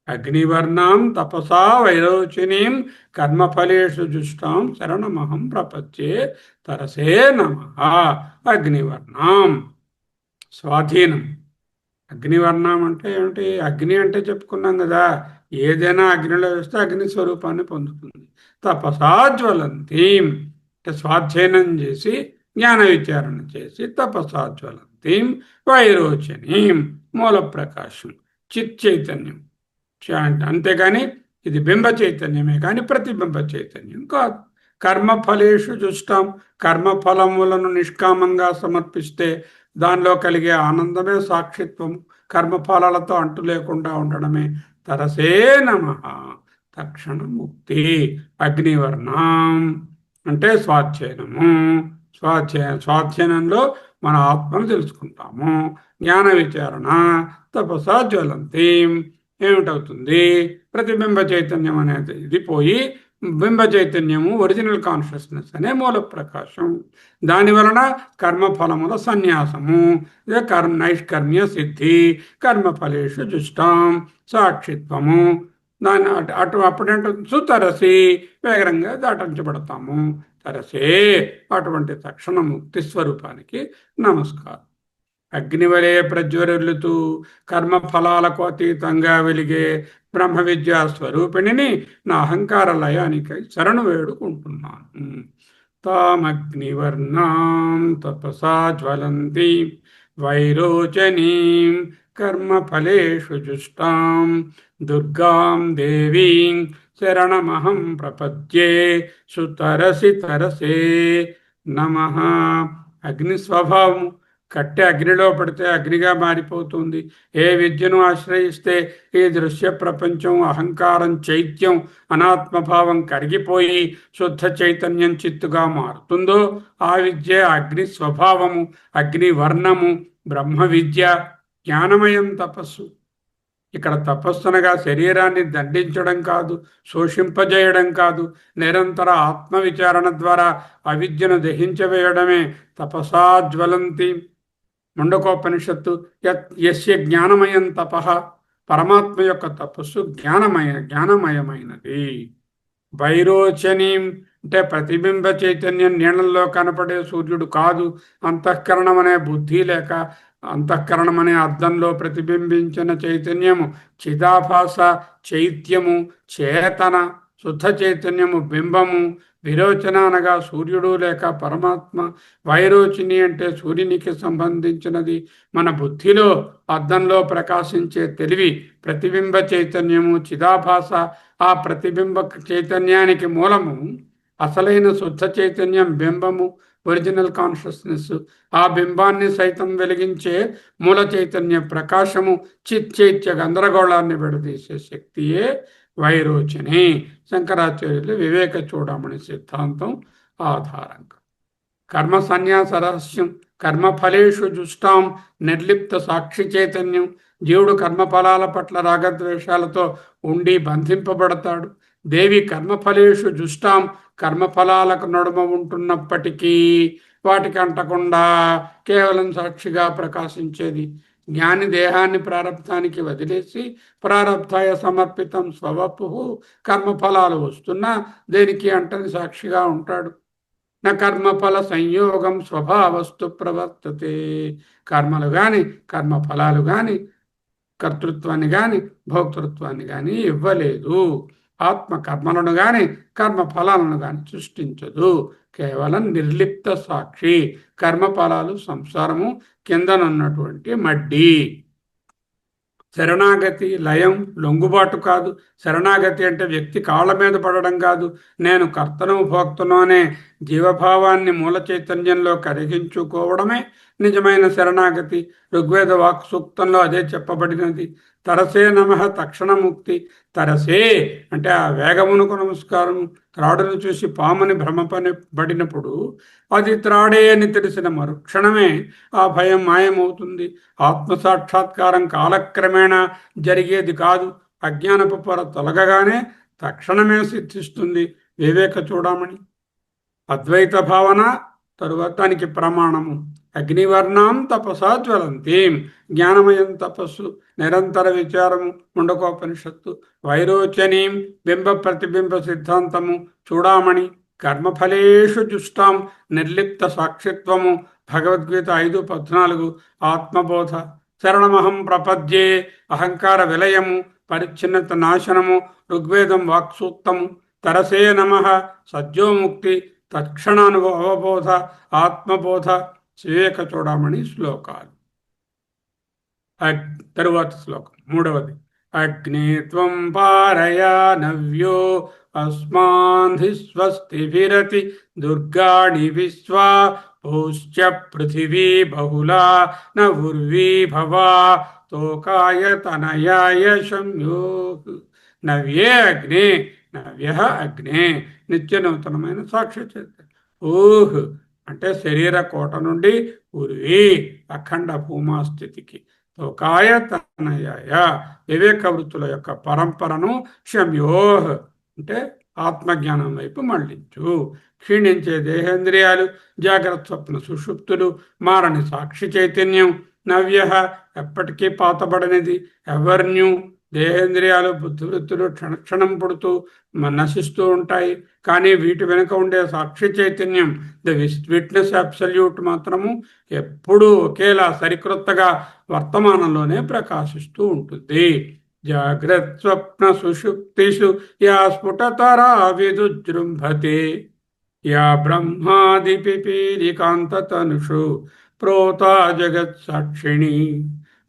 అగ్నివర్ణాం తపసా వైరోచినీం కర్మఫలేషు జుష్టాం శరణమహం ప్రపద్యే తరసే నమః. అగ్నివర్ణాం స్వాధీనం. అగ్నివర్ణం అంటే ఏమిటి? అగ్ని అంటే చెప్పుకున్నాం కదా, ఏదైనా అగ్నిలో వేస్తే అగ్ని స్వరూపాన్ని పొందుతుంది. తపసా జ్వలంతీం అంటే స్వాధ్యయనం చేసి జ్ఞాన విచారణ చేసి తపసాజ్వలంతీం వైరోచనీం మూల ప్రకాశం చిత్ చైతన్యం అంతేగాని ఇది బింబ చైతన్యమే కానీ ప్రతిబింబ చైతన్యం కాదు. కర్మఫలేషు జుష్టాం, కర్మఫలములను నిష్కామంగా సమర్పిస్తే దానిలో కలిగే ఆనందమే సాక్షిత్వం. కర్మఫలాలతో అంటు లేకుండా ఉండడమే తరసే నమః. తక్షణ ముక్తి. అగ్నివర్ణం అంటే స్వాధ్యయనము. స్వాధ్యయనంలో మన ఆత్మను తెలుసుకుంటాము. జ్ఞాన విచారణ తపసా జ్వలంతీం ఏమిటవుతుంది? ప్రతిబింబ చైతన్యం అనేది ఇది పోయి బింబ చైతన్యము ఒరిజినల్ కాన్షియస్నెస్ అనే మూల ప్రకాశం. దాని వలన కర్మఫలముల సన్యాసము, నైష్కర్మ్య సిద్ధి, కర్మఫలేషు జుష్టాం సాక్షిత్వము. దాని అప్పుడంటే సుతరసి వేగంగా దాటించబడతాము. తరసే అటువంటి తక్షణ ముక్తి స్వరూపానికి నమస్కారం. అగ్నివలే ప్రజ్వరులుతూ కర్మఫలాలకు అతీతంగా వెలిగే బ్రహ్మ విద్యా స్వరూపిణిని నా అహంకార లయానికై శరణు వేడుకుంటున్నాను. తామగ్నివర్ణాం తపసా జ్వలంతి వైరోచనీం కర్మఫలేషు జుష్టాం దుర్గాం దేవీం శరణమహం ప్రపద్యే సుతరసి తరసే నమః. అగ్ని స్వభావం కట్టె అగ్నిలో పడితే అగ్నిగా మారిపోతుంది. ఏ విద్యను ఆశ్రయిస్తే ఈ దృశ్య ప్రపంచం అహంకారం చైత్యం అనాత్మభావం కరిగిపోయి శుద్ధ చైతన్యం చిత్తుగా మారుతుందో ఆ విద్య అగ్ని స్వభావము, అగ్ని వర్ణము. బ్రహ్మ విద్య జ్ఞానమయం తపస్సు. ఇక్కడ తపస్సునగా శరీరాన్ని దండించడం కాదు, శోషింపజేయడం కాదు, నిరంతర ఆత్మవిచారణ ద్వారా అవిద్యను దహించవేయడమే తపసా జ్వలంతి. ముండకోపనిషత్తు యస్య జ్ఞానమయం తపః, పరమాత్మ యొక్క తపస్సు జ్ఞానమయమైనది. వైరోచనీం అంటే ప్రతిబింబ చైతన్యం నీళ్ళల్లో కనపడే సూర్యుడు కాదు. అంతఃకరణం అనే బుద్ధి లేక అంతఃకరణం అనే అద్దంలో ప్రతిబింబించిన చైతన్యము చిదాభాస, చైత్యము, చేతన, శుద్ధ చైతన్యము బింబము. విరోచన అనగా సూర్యుడు లేక పరమాత్మ. వైరోచిని అంటే సూర్యునికి సంబంధించినది. మన బుద్ధిలో అద్దంలో ప్రకాశించే తెలివి ప్రతిబింబ చైతన్యము, చిదాభాస. ఆ ప్రతిబింబ చైతన్యానికి మూలము అసలైన శుద్ధ చైతన్యం బింబము, ఒరిజినల్ కాన్షియస్నెస్. ఆ బింబాన్ని సైతం వెలిగించే మూల చైతన్య ప్రకాశము చిచ్చైత్య గందరగోళాన్ని విడదీసే శక్తియే వైరోచని. శంకరాచార్యులు వివేక చూడమని సిద్ధాంతం ఆధారంగా కర్మ సన్యాస రహస్యం. కర్మఫలేషు జుష్టాం నిర్లిప్త సాక్షి చైతన్యం. జీవుడు కర్మఫలాల పట్ల రాగద్వేషాలతో ఉండి బంధింపబడతాడు. దేవి కర్మఫలేషు జుష్టాం కర్మఫలాలకు నడుమ ఉంటున్నప్పటికీ వాటికి అంటకుండా కేవలం సాక్షిగా ప్రకాశించేది. జ్ఞాని దేహాన్ని ప్రారబ్ధానికి వదిలేసి ప్రారబ్ధాయ సమర్పితం స్వవపు. కర్మఫలాలు వస్తున్నా దేనికి అంటని సాక్షిగా ఉంటాడు. నా కర్మఫల సంయోగం స్వభావస్తు ప్రవర్తతే. కర్మలు కానీ కర్మఫలాలు కానీ కర్తృత్వాన్ని కానీ భోక్తృత్వాన్ని కానీ ఇవ్వలేదు. ఆత్మ కర్మలను కానీ కర్మ ఫలాలను కానీ సృష్టించదు. కేవలం నిర్లిప్త సాక్షి. కర్మఫలాలు సంసారము కిందనున్నటువంటి మడ్డి. శరణాగతి లయం, లొంగుబాటు కాదు. శరణాగతి అంటే వ్యక్తి కాళ్ళ మీద పడడం కాదు. నేను కర్తను భోక్తను అనే జీవభావాన్ని మూల చైతన్యంలో కరిగించుకోవడమే నిజమైన శరణాగతి. ఋగ్వేద వాక్ సూక్తంలో అదే చెప్పబడినది. తరసే నమః తక్షణ ముక్తి. తరసే అంటే ఆ వేగమునకు నమస్కారం. త్రాడును చూసి పాముని భ్రమపడినప్పుడు అది త్రాడే అని తెలిసిన మరుక్షణమే ఆ భయం మాయమవుతుంది. ఆత్మసాక్షాత్కారం కాలక్రమేణా జరిగేది కాదు. అజ్ఞానపు పొర తొలగగానే తక్షణమే సిద్ధిస్తుంది. వివేక చూడమని అద్వైత భావన తరువాత దానికి ప్రమాణము. అగ్నివర్ణాం తపసా జ్వలంతీం జ్ఞానమయం తపస్సు, నిరంతర విచారము ముండకోపనిషత్తు. వైరోచనీం బింబ ప్రతిబింబ సిద్ధాంతము చూడామణి. కర్మఫలేషు జుష్టాం నిర్లిప్త సాక్షిత్వము భగవద్గీత 5:14. ఆత్మబోధ. శరణమహం ప్రపద్యే అహంకార విలయము పరిచ్ఛిన్నత నాశనము ఋగ్వేదం వాక్సూక్తము. తరసే నమః సద్యోముక్తి తక్షణానుభవ ఆత్మబోధ వివేక చూడమని శ్లోకాలు. తరువాత శ్లోకం మూడవది. అగ్నే త్వం పారయా నవ్యో అస్మాన్ధి స్వస్తిభిరతి దుర్గాణి విశ్వా భూశ్చ పృథివీ బహుళా న ఉర్వీ భవా తోకాయ తనయాయ శంయో. నవ్యే అగ్నే, నవ్య అగ్నే నిత్య నూతనమైన సాక్షి చైతన్యం. ఊహ్ అంటే శరీర కోట నుండి ఉర్వి అఖండ భూమా స్థితికి, తోకాయ తనయాయ వివేక వృత్తుల యొక్క పరంపరను శమ్యోహ్ అంటే ఆత్మజ్ఞానం వైపు మళ్లించు. క్షీణించే దేహేంద్రియాలు, జాగ్రత్త స్వప్న సుషుప్తులు, మారని సాక్షి చైతన్యం. నవ్య ఎప్పటికీ పాతబడనిది, ఎవర్ న్యూ. దేహేంద్రియాలు, బుద్ధివృత్తులు క్షణక్షణం పుడుతూ నశిస్తూ ఉంటాయి. కానీ వీటి వెనుక ఉండే సాక్షి చైతన్యం, ద విట్నెస్ అబ్సల్యూట్ మాత్రము ఎప్పుడూ ఒకేలా సరికొత్తగా వర్తమానంలోనే ప్రకాశిస్తూ ఉంటుంది. జాగ్రత్త స్వప్న సుషుప్తిషు యా స్ఫుటతరా విదుజృంభతే యా బ్రహ్మాది పిపీలికాంతతనుషు ప్రోతా జగత్ సాక్షిణి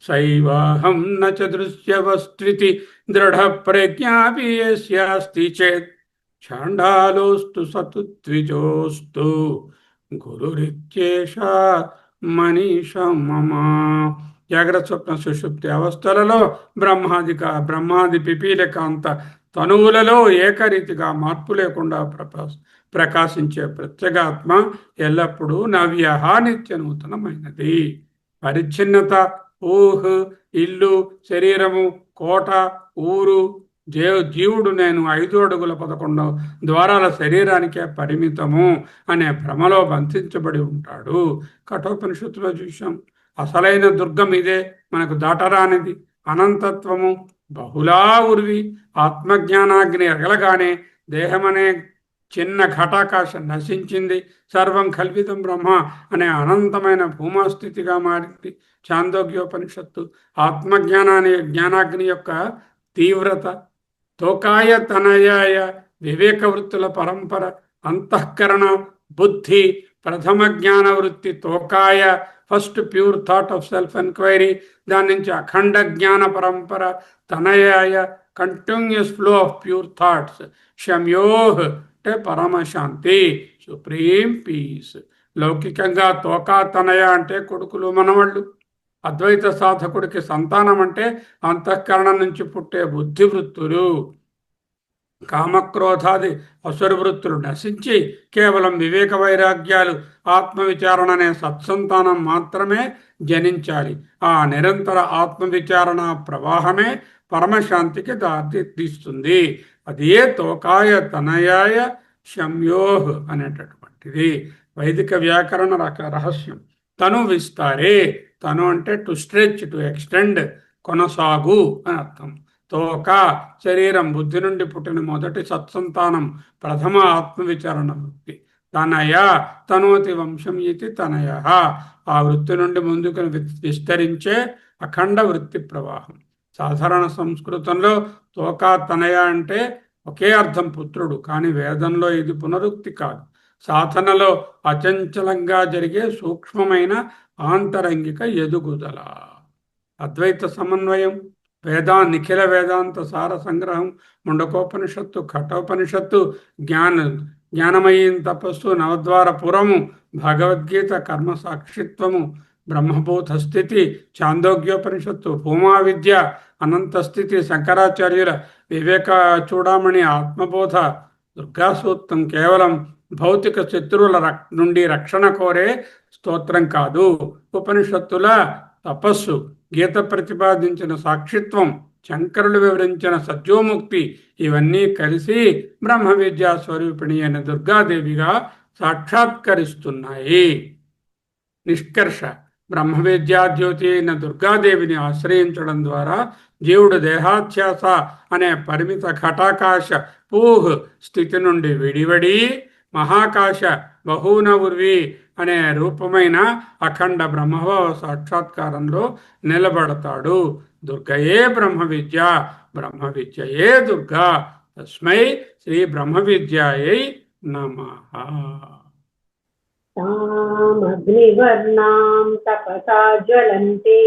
సైవాహం న చ దృశ్యవస్త్వితి దృఢ ప్రజ్ఞాపి యస్యాస్తి చేత్ చాండాలోస్తు సతు ద్విజోస్తు గురురిత్యేష మనీష మమ. జాగ్రత్త స్వప్న సుషుప్తి అవస్థలలో బ్రహ్మాది పిపీలకాంత తనువులలో ఏకరీతిగా మార్పు లేకుండా ప్రకాశించే ప్రత్యేగాత్మ ఎల్లప్పుడూ నవ్య నిత్య నూతనమైనది. పరిచ్ఛిన్నత, ఊహ్, ఇల్లు, శరీరము, కోట, ఊరు, జీవుడు నేను 5 అడుగుల 11 ద్వారాల శరీరానికే పరిమితము అనే భ్రమలో బంధించబడి ఉంటాడు. కఠోపనిషత్తులో చూశాం. అసలైన దుర్గం ఇదే, మనకు దాటరానిది. అనంతత్వము బహుళా ఉర్వి. ఆత్మజ్ఞానాగ్ని రగలగానే దేహమనే చిన్న ఘటాకాశం నశించింది. సర్వం కల్పితం బ్రహ్మ అనే అనంతమైన భూమాస్థితిగా మారింది. ఛాందోగ్యోపనిషత్తు జ్ఞానాగ్ని యొక్క తీవ్రత. తోకాయ తనయాయ వివేక వృత్తుల పరంపర. అంతఃకరణ, బుద్ధి, ప్రథమ జ్ఞాన వృత్తి తోకాయ, first pure thought of self enquiry. దాని నుంచి అఖండ జ్ఞాన పరంపర తనయాయ, continuous flow of pure thoughts. శమ్యోహ్ అంటే పరమశాంతి, సుప్రీం పీస్. లౌకికంగా తోకా తనయ అంటే కొడుకులు మనవళ్ళు. అద్వైత సాధకుడికి సంతానం అంటే అంతఃకరణం నుంచి పుట్టే బుద్ధి వృత్తులు. కామక్రోధాది అసుర వృత్తులు నశించి కేవలం వివేక వైరాగ్యాలు, ఆత్మవిచారణ అనే సత్సంతానం మాత్రమే జనించాలి. ఆ నిరంతర ఆత్మవిచారణ ప్రవాహమే పరమశాంతికి దారి తీస్తుంది. అదే తోకాయ తనయాయ శమ్యోహ్ అనేటటువంటిది వైదిక వ్యాకరణ రహస్యం. తను విస్తారే, తను అంటే టు స్ట్రెచ్, టు ఎక్స్టెండ్, కొనసాగు అని అర్థం. తోక శరీరం, బుద్ధి నుండి పుట్టిన మొదటి సత్సంతానం, ప్రథమ ఆత్మవిచారణ వృత్తి. తనయ తనోతి వంశం ఇది తనయ, ఆ వృత్తి నుండి ముందుకు విస్తరించే అఖండ వృత్తి ప్రవాహం. సాధారణ సంస్కృతంలో తోకా తనయ అంటే ఒకే అర్థం పుత్రుడు, కానీ వేదంలో ఇది పునరుక్తి కాదు. సాధనలో అచంచలంగా జరిగే సూక్ష్మమైన ఆంతరంగిక ఎదుగుదల. అద్వైత సమన్వయం, నిఖిల వేదాంత సార సంగ్రహం, ముండకోపనిషత్తు, కఠోపనిషత్తు, జ్ఞానమయీం తపస్సు, నవద్వార పురము, భగవద్గీత, కర్మ సాక్షిత్వము, బ్రహ్మభూత స్థితి, ఛాందోగ్యోపనిషత్తు, భూమా విద్య, అనంత స్థితి, శంకరాచార్యుల వివేక చూడామణి, ఆత్మబోధ, దుర్గాసూత్రం కేవలం భౌతిక శత్రువుల నుండి రక్షణ కోరే స్తోత్రం కాదు. ఉపనిషత్తుల తపస్సు, గీత ప్రతిపాదించిన సాక్షిత్వం, శంకరులు వివరించిన సత్యోముక్తి, ఇవన్నీ కలిసి బ్రహ్మ విద్యా స్వరూపిణి అయిన దుర్గాదేవిగా సాక్షాత్కరిస్తున్నాయి. నిష్కర్ష: బ్రహ్మ విద్యాద్యోతి అయిన దుర్గాదేవిని ఆశ్రయించడం ద్వారా జీవుడు దేహాధ్యాస అనే పరిమిత ఘటాకాశ పూహ్ స్థితి నుండి విడివడి మహాకాశ బహూన ఉర్వి అనే రూపమైన అఖండ బ్రహ్మభావ సాక్షాత్కారంలో నిలబడతాడు. దుర్గయే బ్రహ్మ విద్య, బ్రహ్మ విద్యయే దుర్గా. తస్మై శ్రీ బ్రహ్మ విద్యాయై నమః. तामग्निवर्णां तपसा ज्वलन्ति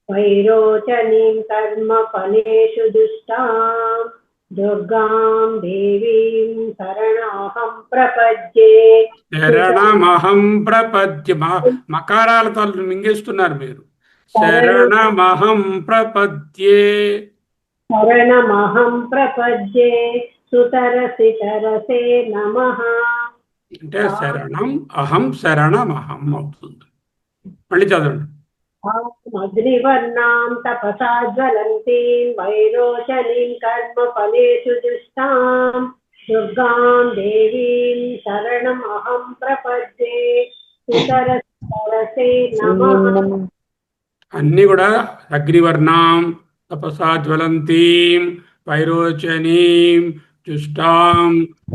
वैरोचनीं कर्मफलेषु दुष्टां दुर्गां देवीं शरणाहं प्रपद्ये. శరణమహం ప్రపద్య. మకారాలతో మింగేస్తున్నారు మీరు. శరణమహం ప్రపద్యే. శరణమహం ప్రపద్యే సుతరసి తరసే నమః. అంటే శరణం అహం శరణమహం అవుతుంది. మళ్ళీ చదవండి. అగ్నివర్ణాం తపసా జ్వలంతీం వైరోచనీం కర్మఫలేషు దుష్టాం దుర్గాం దేవీం శరణమహం ప్రపద్యే సుతరసే నమః. అన్ని కూడా అగ్నివర్ణాం తపసా జ్వలంతీం వైరోచనీం చుష్టాం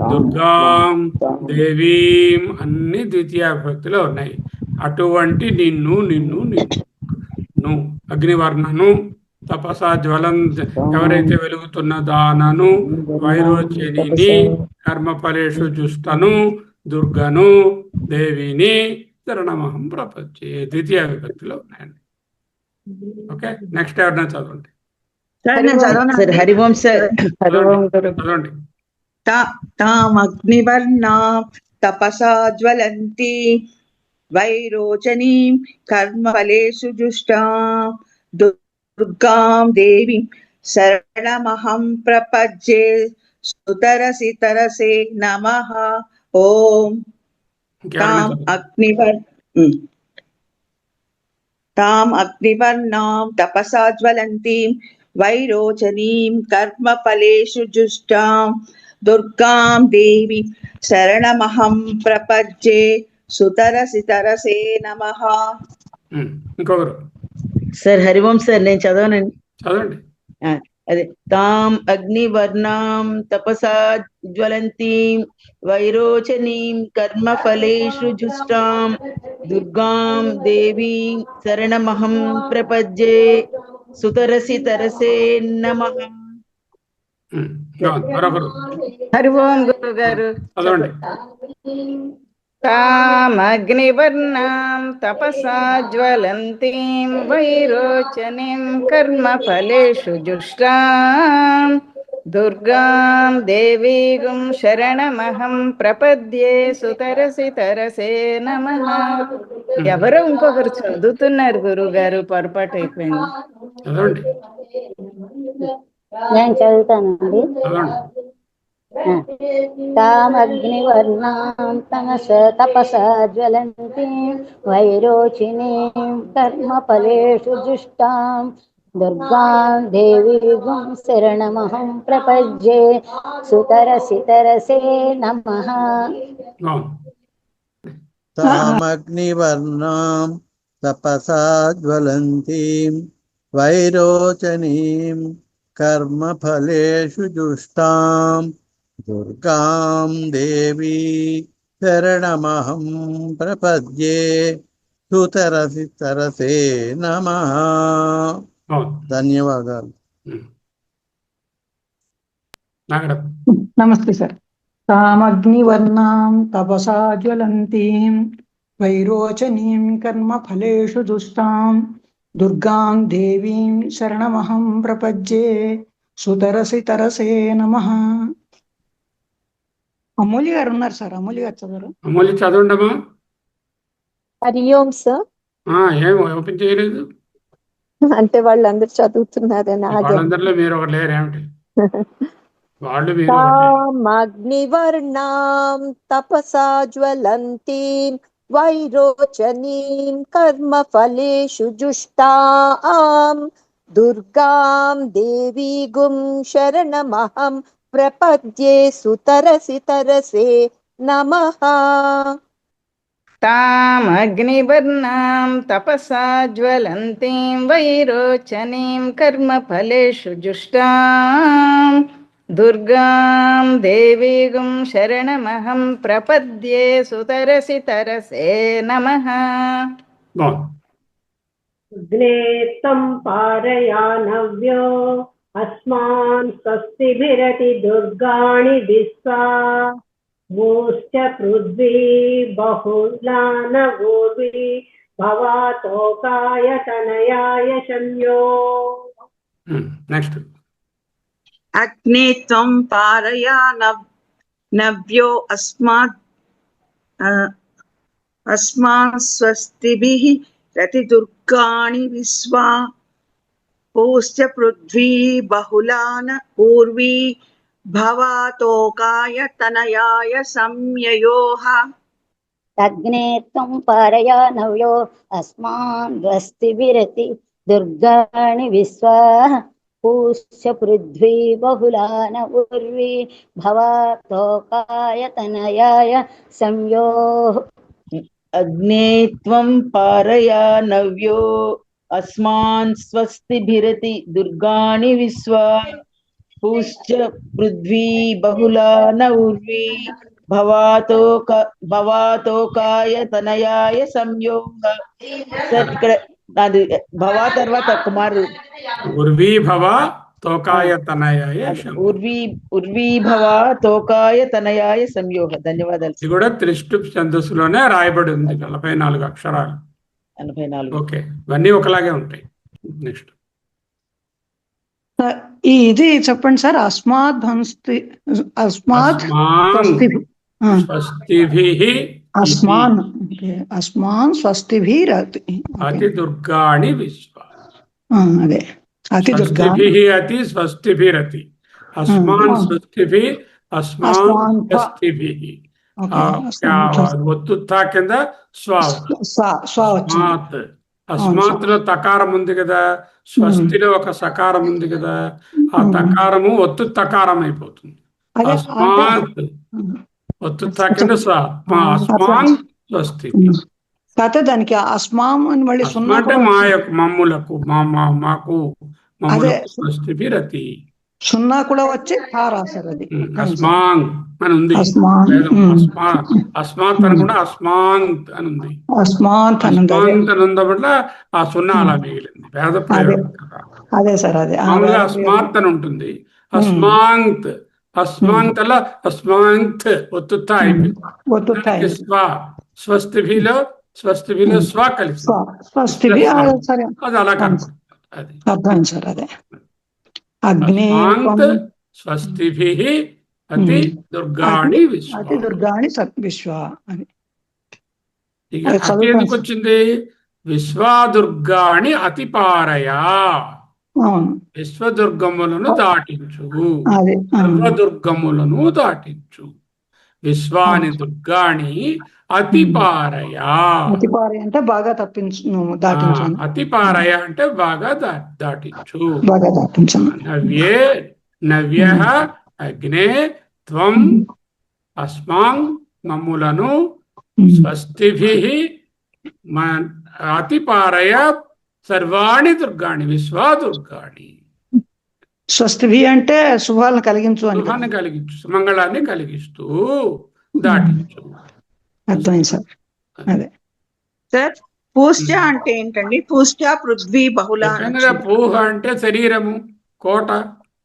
దుర్గాం దేవీం అన్ని ద్వితీయ విభక్తిలో ఉన్నాయి. అటువంటి నిన్ను నిన్ను నిన్ను అగ్నివర్ణను, తపసా జ్వలంత ఎవరైతే వెలుగుతున్న దానను, వైరోచనిని, కర్మఫలేషు చుష్టను, దుర్గను, దేవిని శరణమహం ప్రపంచే ద్వితీయ విభక్తిలో ఉన్నాయండి. ఓకే, నెక్స్ట్ ఎవరైనా చదవండి. హరివంశ చదవండి. తామగ్నివర్ణా తపసా జ్వలంతి వైరోచనీం కర్మఫలేషు జుష్టాం దుర్గాం దేవీం శరణమహం ప్రపద్యే సుతరసి తరసే నమః. ఓం తాం అగ్నివర్ణాం తపసా జ్వలంతీం వైరోచనీం కర్మఫలేషు జుష్టాం దుర్గాం దేవీం శరణమహం ప్రపద్యే సుతరసి తరసే నమః. ఇంకొకరు సార్ హరివం సార్, నేను చదవనండి. చదవండి. అదే తాం అగ్నివర్ణాం తపసా జ్వలంతీం వైరోచనీం కర్మఫలేషు జుష్టాం దుర్గాం దేవీం శరణమహం ప్రపద్యే సుతరసి తరసే నమః. హరి ఓం గురువు గారు. చదవండి. తామగ్నివర్ణాం తపసా జ్వలంతీం వైరోచనీం కర్మఫలేషు జుష్టాం దుర్గాం దేవీగుం శరణమహం ప్రపద్యే సుతరసి తరసే నమః. ఎవరో ఇంకొకరు చదువుతున్నారు గురువు గారు, పొరపాటు అయిపోయింది. చదవండి. నేను చదువుతానండి. తామగ్నివర్ణాం తపసా జ్వలంతీం వైరోచినీం కర్మఫలేషు జుష్టాం దుర్గాం దేవీగుం శరణమహం ప్రపద్యే సుతరసి తరసే నమః. తామగ్నివర్ణాం తపసా జ్వలంతీం వైరోచనీం కర్మఫలేషు జుష్టాం దుర్గాం దేవీ శరణమహం ప్రపద్యే సుతరసి తరసే నమః. ధన్యవాదాలు. నమస్తే సార్. తామగ్నివర్ణాం తపసా జ్వలంతీం వైరోచనీం కర్మఫలేషు దుష్టాం దుర్గాం దేవీం శరణమహం ప్రపద్యే సుతరసి తరసే నమః. అమూల్య గారు ఉన్నారు సార్, అమూల్య గారు చదవరు. అమూల్య చదవండమ్మా. హరి ఓం సార్. ఏం ఓపెన్ చేయలేదు అంటే వాళ్ళందరూ చదువుతున్నారని వాళ్ళందరిలో మీరు ఒకరు లేరేమిటి? తామగ్నివర్ణాం తపసా జ్వలంతీం వైరోచనీం కర్మఫలేషు జుష్టాం దుర్గాం దేవీగుం శరణమహం ప్రపద్యే సుతరసి తరసే నమః. తామగ్నివర్ణాం తపసా జ్వలంతీం వైరోచనీం కర్మఫలేషు జుష్టాం దుర్గాం దేవీగుం శరణమహం ప్రపద్యే సుతరసి తరసే నమః. అగ్నే త్వం పారయానవ్యో అస్మాన్ స్వస్తిభిరతి దుర్గాణి విశ్వా भूश्च पृथ्वी बहुला न ऊर्वी भवातोकाय तनयाय शम्यो। నెక్స్ట్ అగ్నే త్వం పారయా నవ్యో అస్మాన్ స్వస్తిభిః రతిదుర్గాణి విశ్వా పూశ్చ పృథ్వీ బహుళాన పూర్వీ భవాతోకాయ తనయాయ సంయయోః। अग्ने त्वं पारयानव्यो अस्मान् स्वस्तिभिरति दुर्गाणि विश्वा पूश्च पृथ्वी बहुला न उर्वी भवातोकाय तनयाय संयोः। अग्ने त्वं पारयानव्यो अस्मान् स्वस्तिभिरति दुर्गाणि विश्वा पूश्च पृथ्वी बहुला न उर्वी భవాతోకాయ తనయాయ సంయోగ। సార్ ఇక్కడ అది భవా తర్వాత కుమారు ఉర్వీ భవ తోకాయ తనయాయ ఉర్వీ భవ తోకాయ తనయాయ సంయోగ। ధన్యవాదాలు। ఇది కూడా త్రిష్టు ఛందస్సులోనే రాయబడి ఉంది 44 అక్షరాలు 44। ఓకే, ఇవన్నీ ఒకలాగే ఉంటాయి. నెక్స్ట్ ఇది చెప్పండి సార్. అస్మాత్ అస్మాన్ స్వస్తిభిరతి అతి దుర్గాణి విశ్వ అదే అతి దుర్గాణి అతి స్వస్తిభిరతి అస్మాన్ స్వస్తిభి అస్మాన్ స్వస్తిభిః ఒత్తుత్తా కింద స్వాత్ అస్మాత్ లో తకారం ఉంది కదా, స్వస్తిలో ఒక సకారం ఉంది కదా, ఆ తకారము ఒత్తు తకారం అయిపోతుంది. అస్మాత్ ఒత్తుత్తా కింద అస్మాన్ స్వస్తి. కాకపోతే దానికి అస్మాం అని మళ్ళీ సున్నా అంటే మా యొక్క మమ్ములకు మాకు స్వస్తిభిరతి సున్నా కూడా వచ్చి రాశారు. అది అస్మాంగ్ అని ఉంది. అస్మాత్ అనకుండా అస్మాంత్ అని ఉంది. అస్మాత్ అని ఉన్నప్పుడు ఆ సున్నా అలా మిగిలింది. వేద ప్రయోగం కదా. అదే సార్, అదే మామూలుగా అస్మాత్ అని ఉంటుంది. అస్మాంత్ అస్మాంత్ అలా అస్మాంత్ ఒత్తుత్తా అయిపోయింది. స్వస్తిభిలో స్వ కలిసి స్వస్తిభి అది అలా కనుకుంటుంది. అది అర్థం సార్. అదే అగ్ని స్వస్తిభిః అతి దుర్గాణి విశ్వ. అతి దుర్గాణి విశ్వ అని ఎందుకు వచ్చింది? విశ్వదుర్గాణి అతిపారయా, విశ్వదుర్గములను దాటించు, సర్వదుర్గములను దాటించు. విశ్వాని దుర్గాణి అతిపారయా. అతిపారయ అంటే బాగా దాటించు. అతిపారయ అంటే బాగా దాటించు. బాగా దాటించు. నవ్యః అగ్నే త్వం అస్మాన్ మమ్ములను స్వస్తిభిః అతిపారయ సర్వాణి దుర్గాణి విశ్వదుర్గాణి. స్వస్తిభి అంటే శుభాలను కలిగించు అని, శుభాన్ని కలిగించు, సుమంగళాన్ని కలిగిస్తూ దాటించు. అర్థమైంది సార్. అదే సార్ పూష్ట అంటే ఏంటండి? పూష్ట పృథ్వీ బహుళ. పూహ అంటే శరీరము, కోట.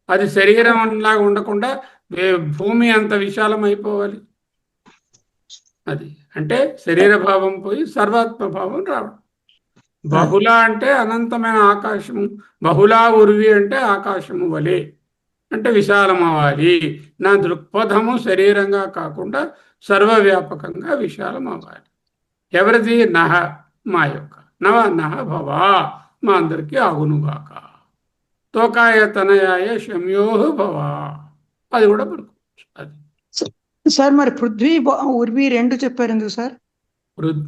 అది శరీరం లాగా ఉండకుండా భూమి అంత విశాలం అయిపోవాలి. అది అంటే శరీర భావం పోయి సర్వాత్మ భావం రావడం. బహుళ అంటే అనంతమైన ఆకాశము, బహుళా ఉర్వి అంటే ఆకాశము వలె అంటే విశాలం అవ్వాలి. నా దృక్పథము శరీరంగా కాకుండా సర్వవ్యాపకంగా విశాలం అవ్వాలి. ఎవరిది? నహ, మా యొక్క. నహ భవా, మా అందరికీ అగునుగాక. తోకాయ తనయాయ శమ్యోహ భవా, అది కూడా పడుకోవచ్చు. అది సార్. మరి పృథ్వీ ఉర్వి రెండు చెప్పారు ఎందుకు సార్?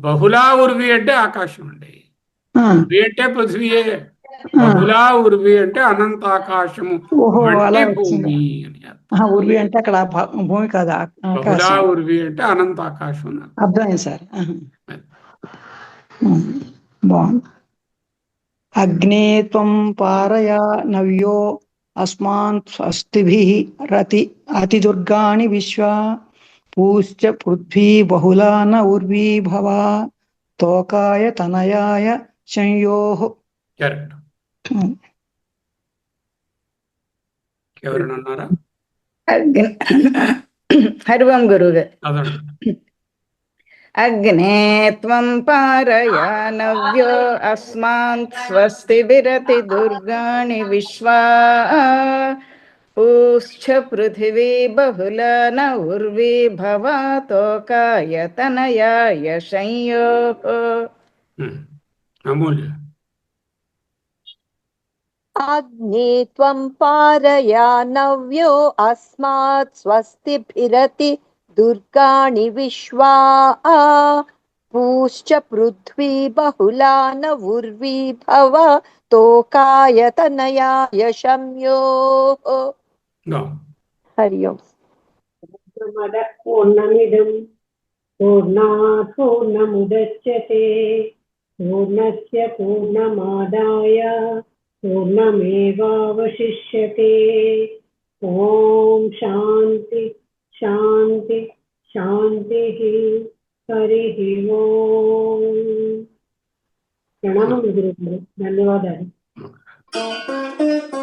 బహుళా ఉర్వి అంటే ఆకాశం అండి. ఉర్వి అంటే పృథ్వీయే. బహుళా ఉర్వి అంటే అనంత ఆకాశము, భూమి అని. ఉర్వి అంటే అక్కడ భూమి కాదా? బహుళా ఉర్వి అంటే అనంత ఆకాశం. అర్థమైంది సార్. బాగుంది. అగ్నే త్వం పారయా నవ్యో అస్మాన్ స్వస్తిభిః రతి అతిదుర్గాణి విశ్వ పూశ్చ పృథ్వీ బహుళా న ఉర్వీ భవా తోకాయ తనయాయ సంయోః. కరెక్ట్. ఎవరన్నారా? హరి ఓం గురుగారు. అదండి. అగ్నే త్వం పారయానవ్యో అస్మాన్ స్వస్తి విరతి దుర్గాణి విశ్వా పూశ్చ పృథివీ బహుళ న ఉర్వీ భవాతోకాయ తనయాయ సంయోః. అమూల్య. आग्ने त्वं पारयानव्यो अस्मात् स्वस्तिभिरति दुर्गाणि विश्वा पूश्च पृथ्वी बहुला न उर्वी भव तोकायतनयाय शम्योः. हरि ओम्. पूर्णमिदं पूर्णात् पूर्णमुदच्यते पूर्णस्य पूर्णमादाय पूर्णमेवावशिष्यते. ओम शांति शांति शांतिः. हरिः ओम. प्रणामं गुरुदेव. धन्यवादाలు.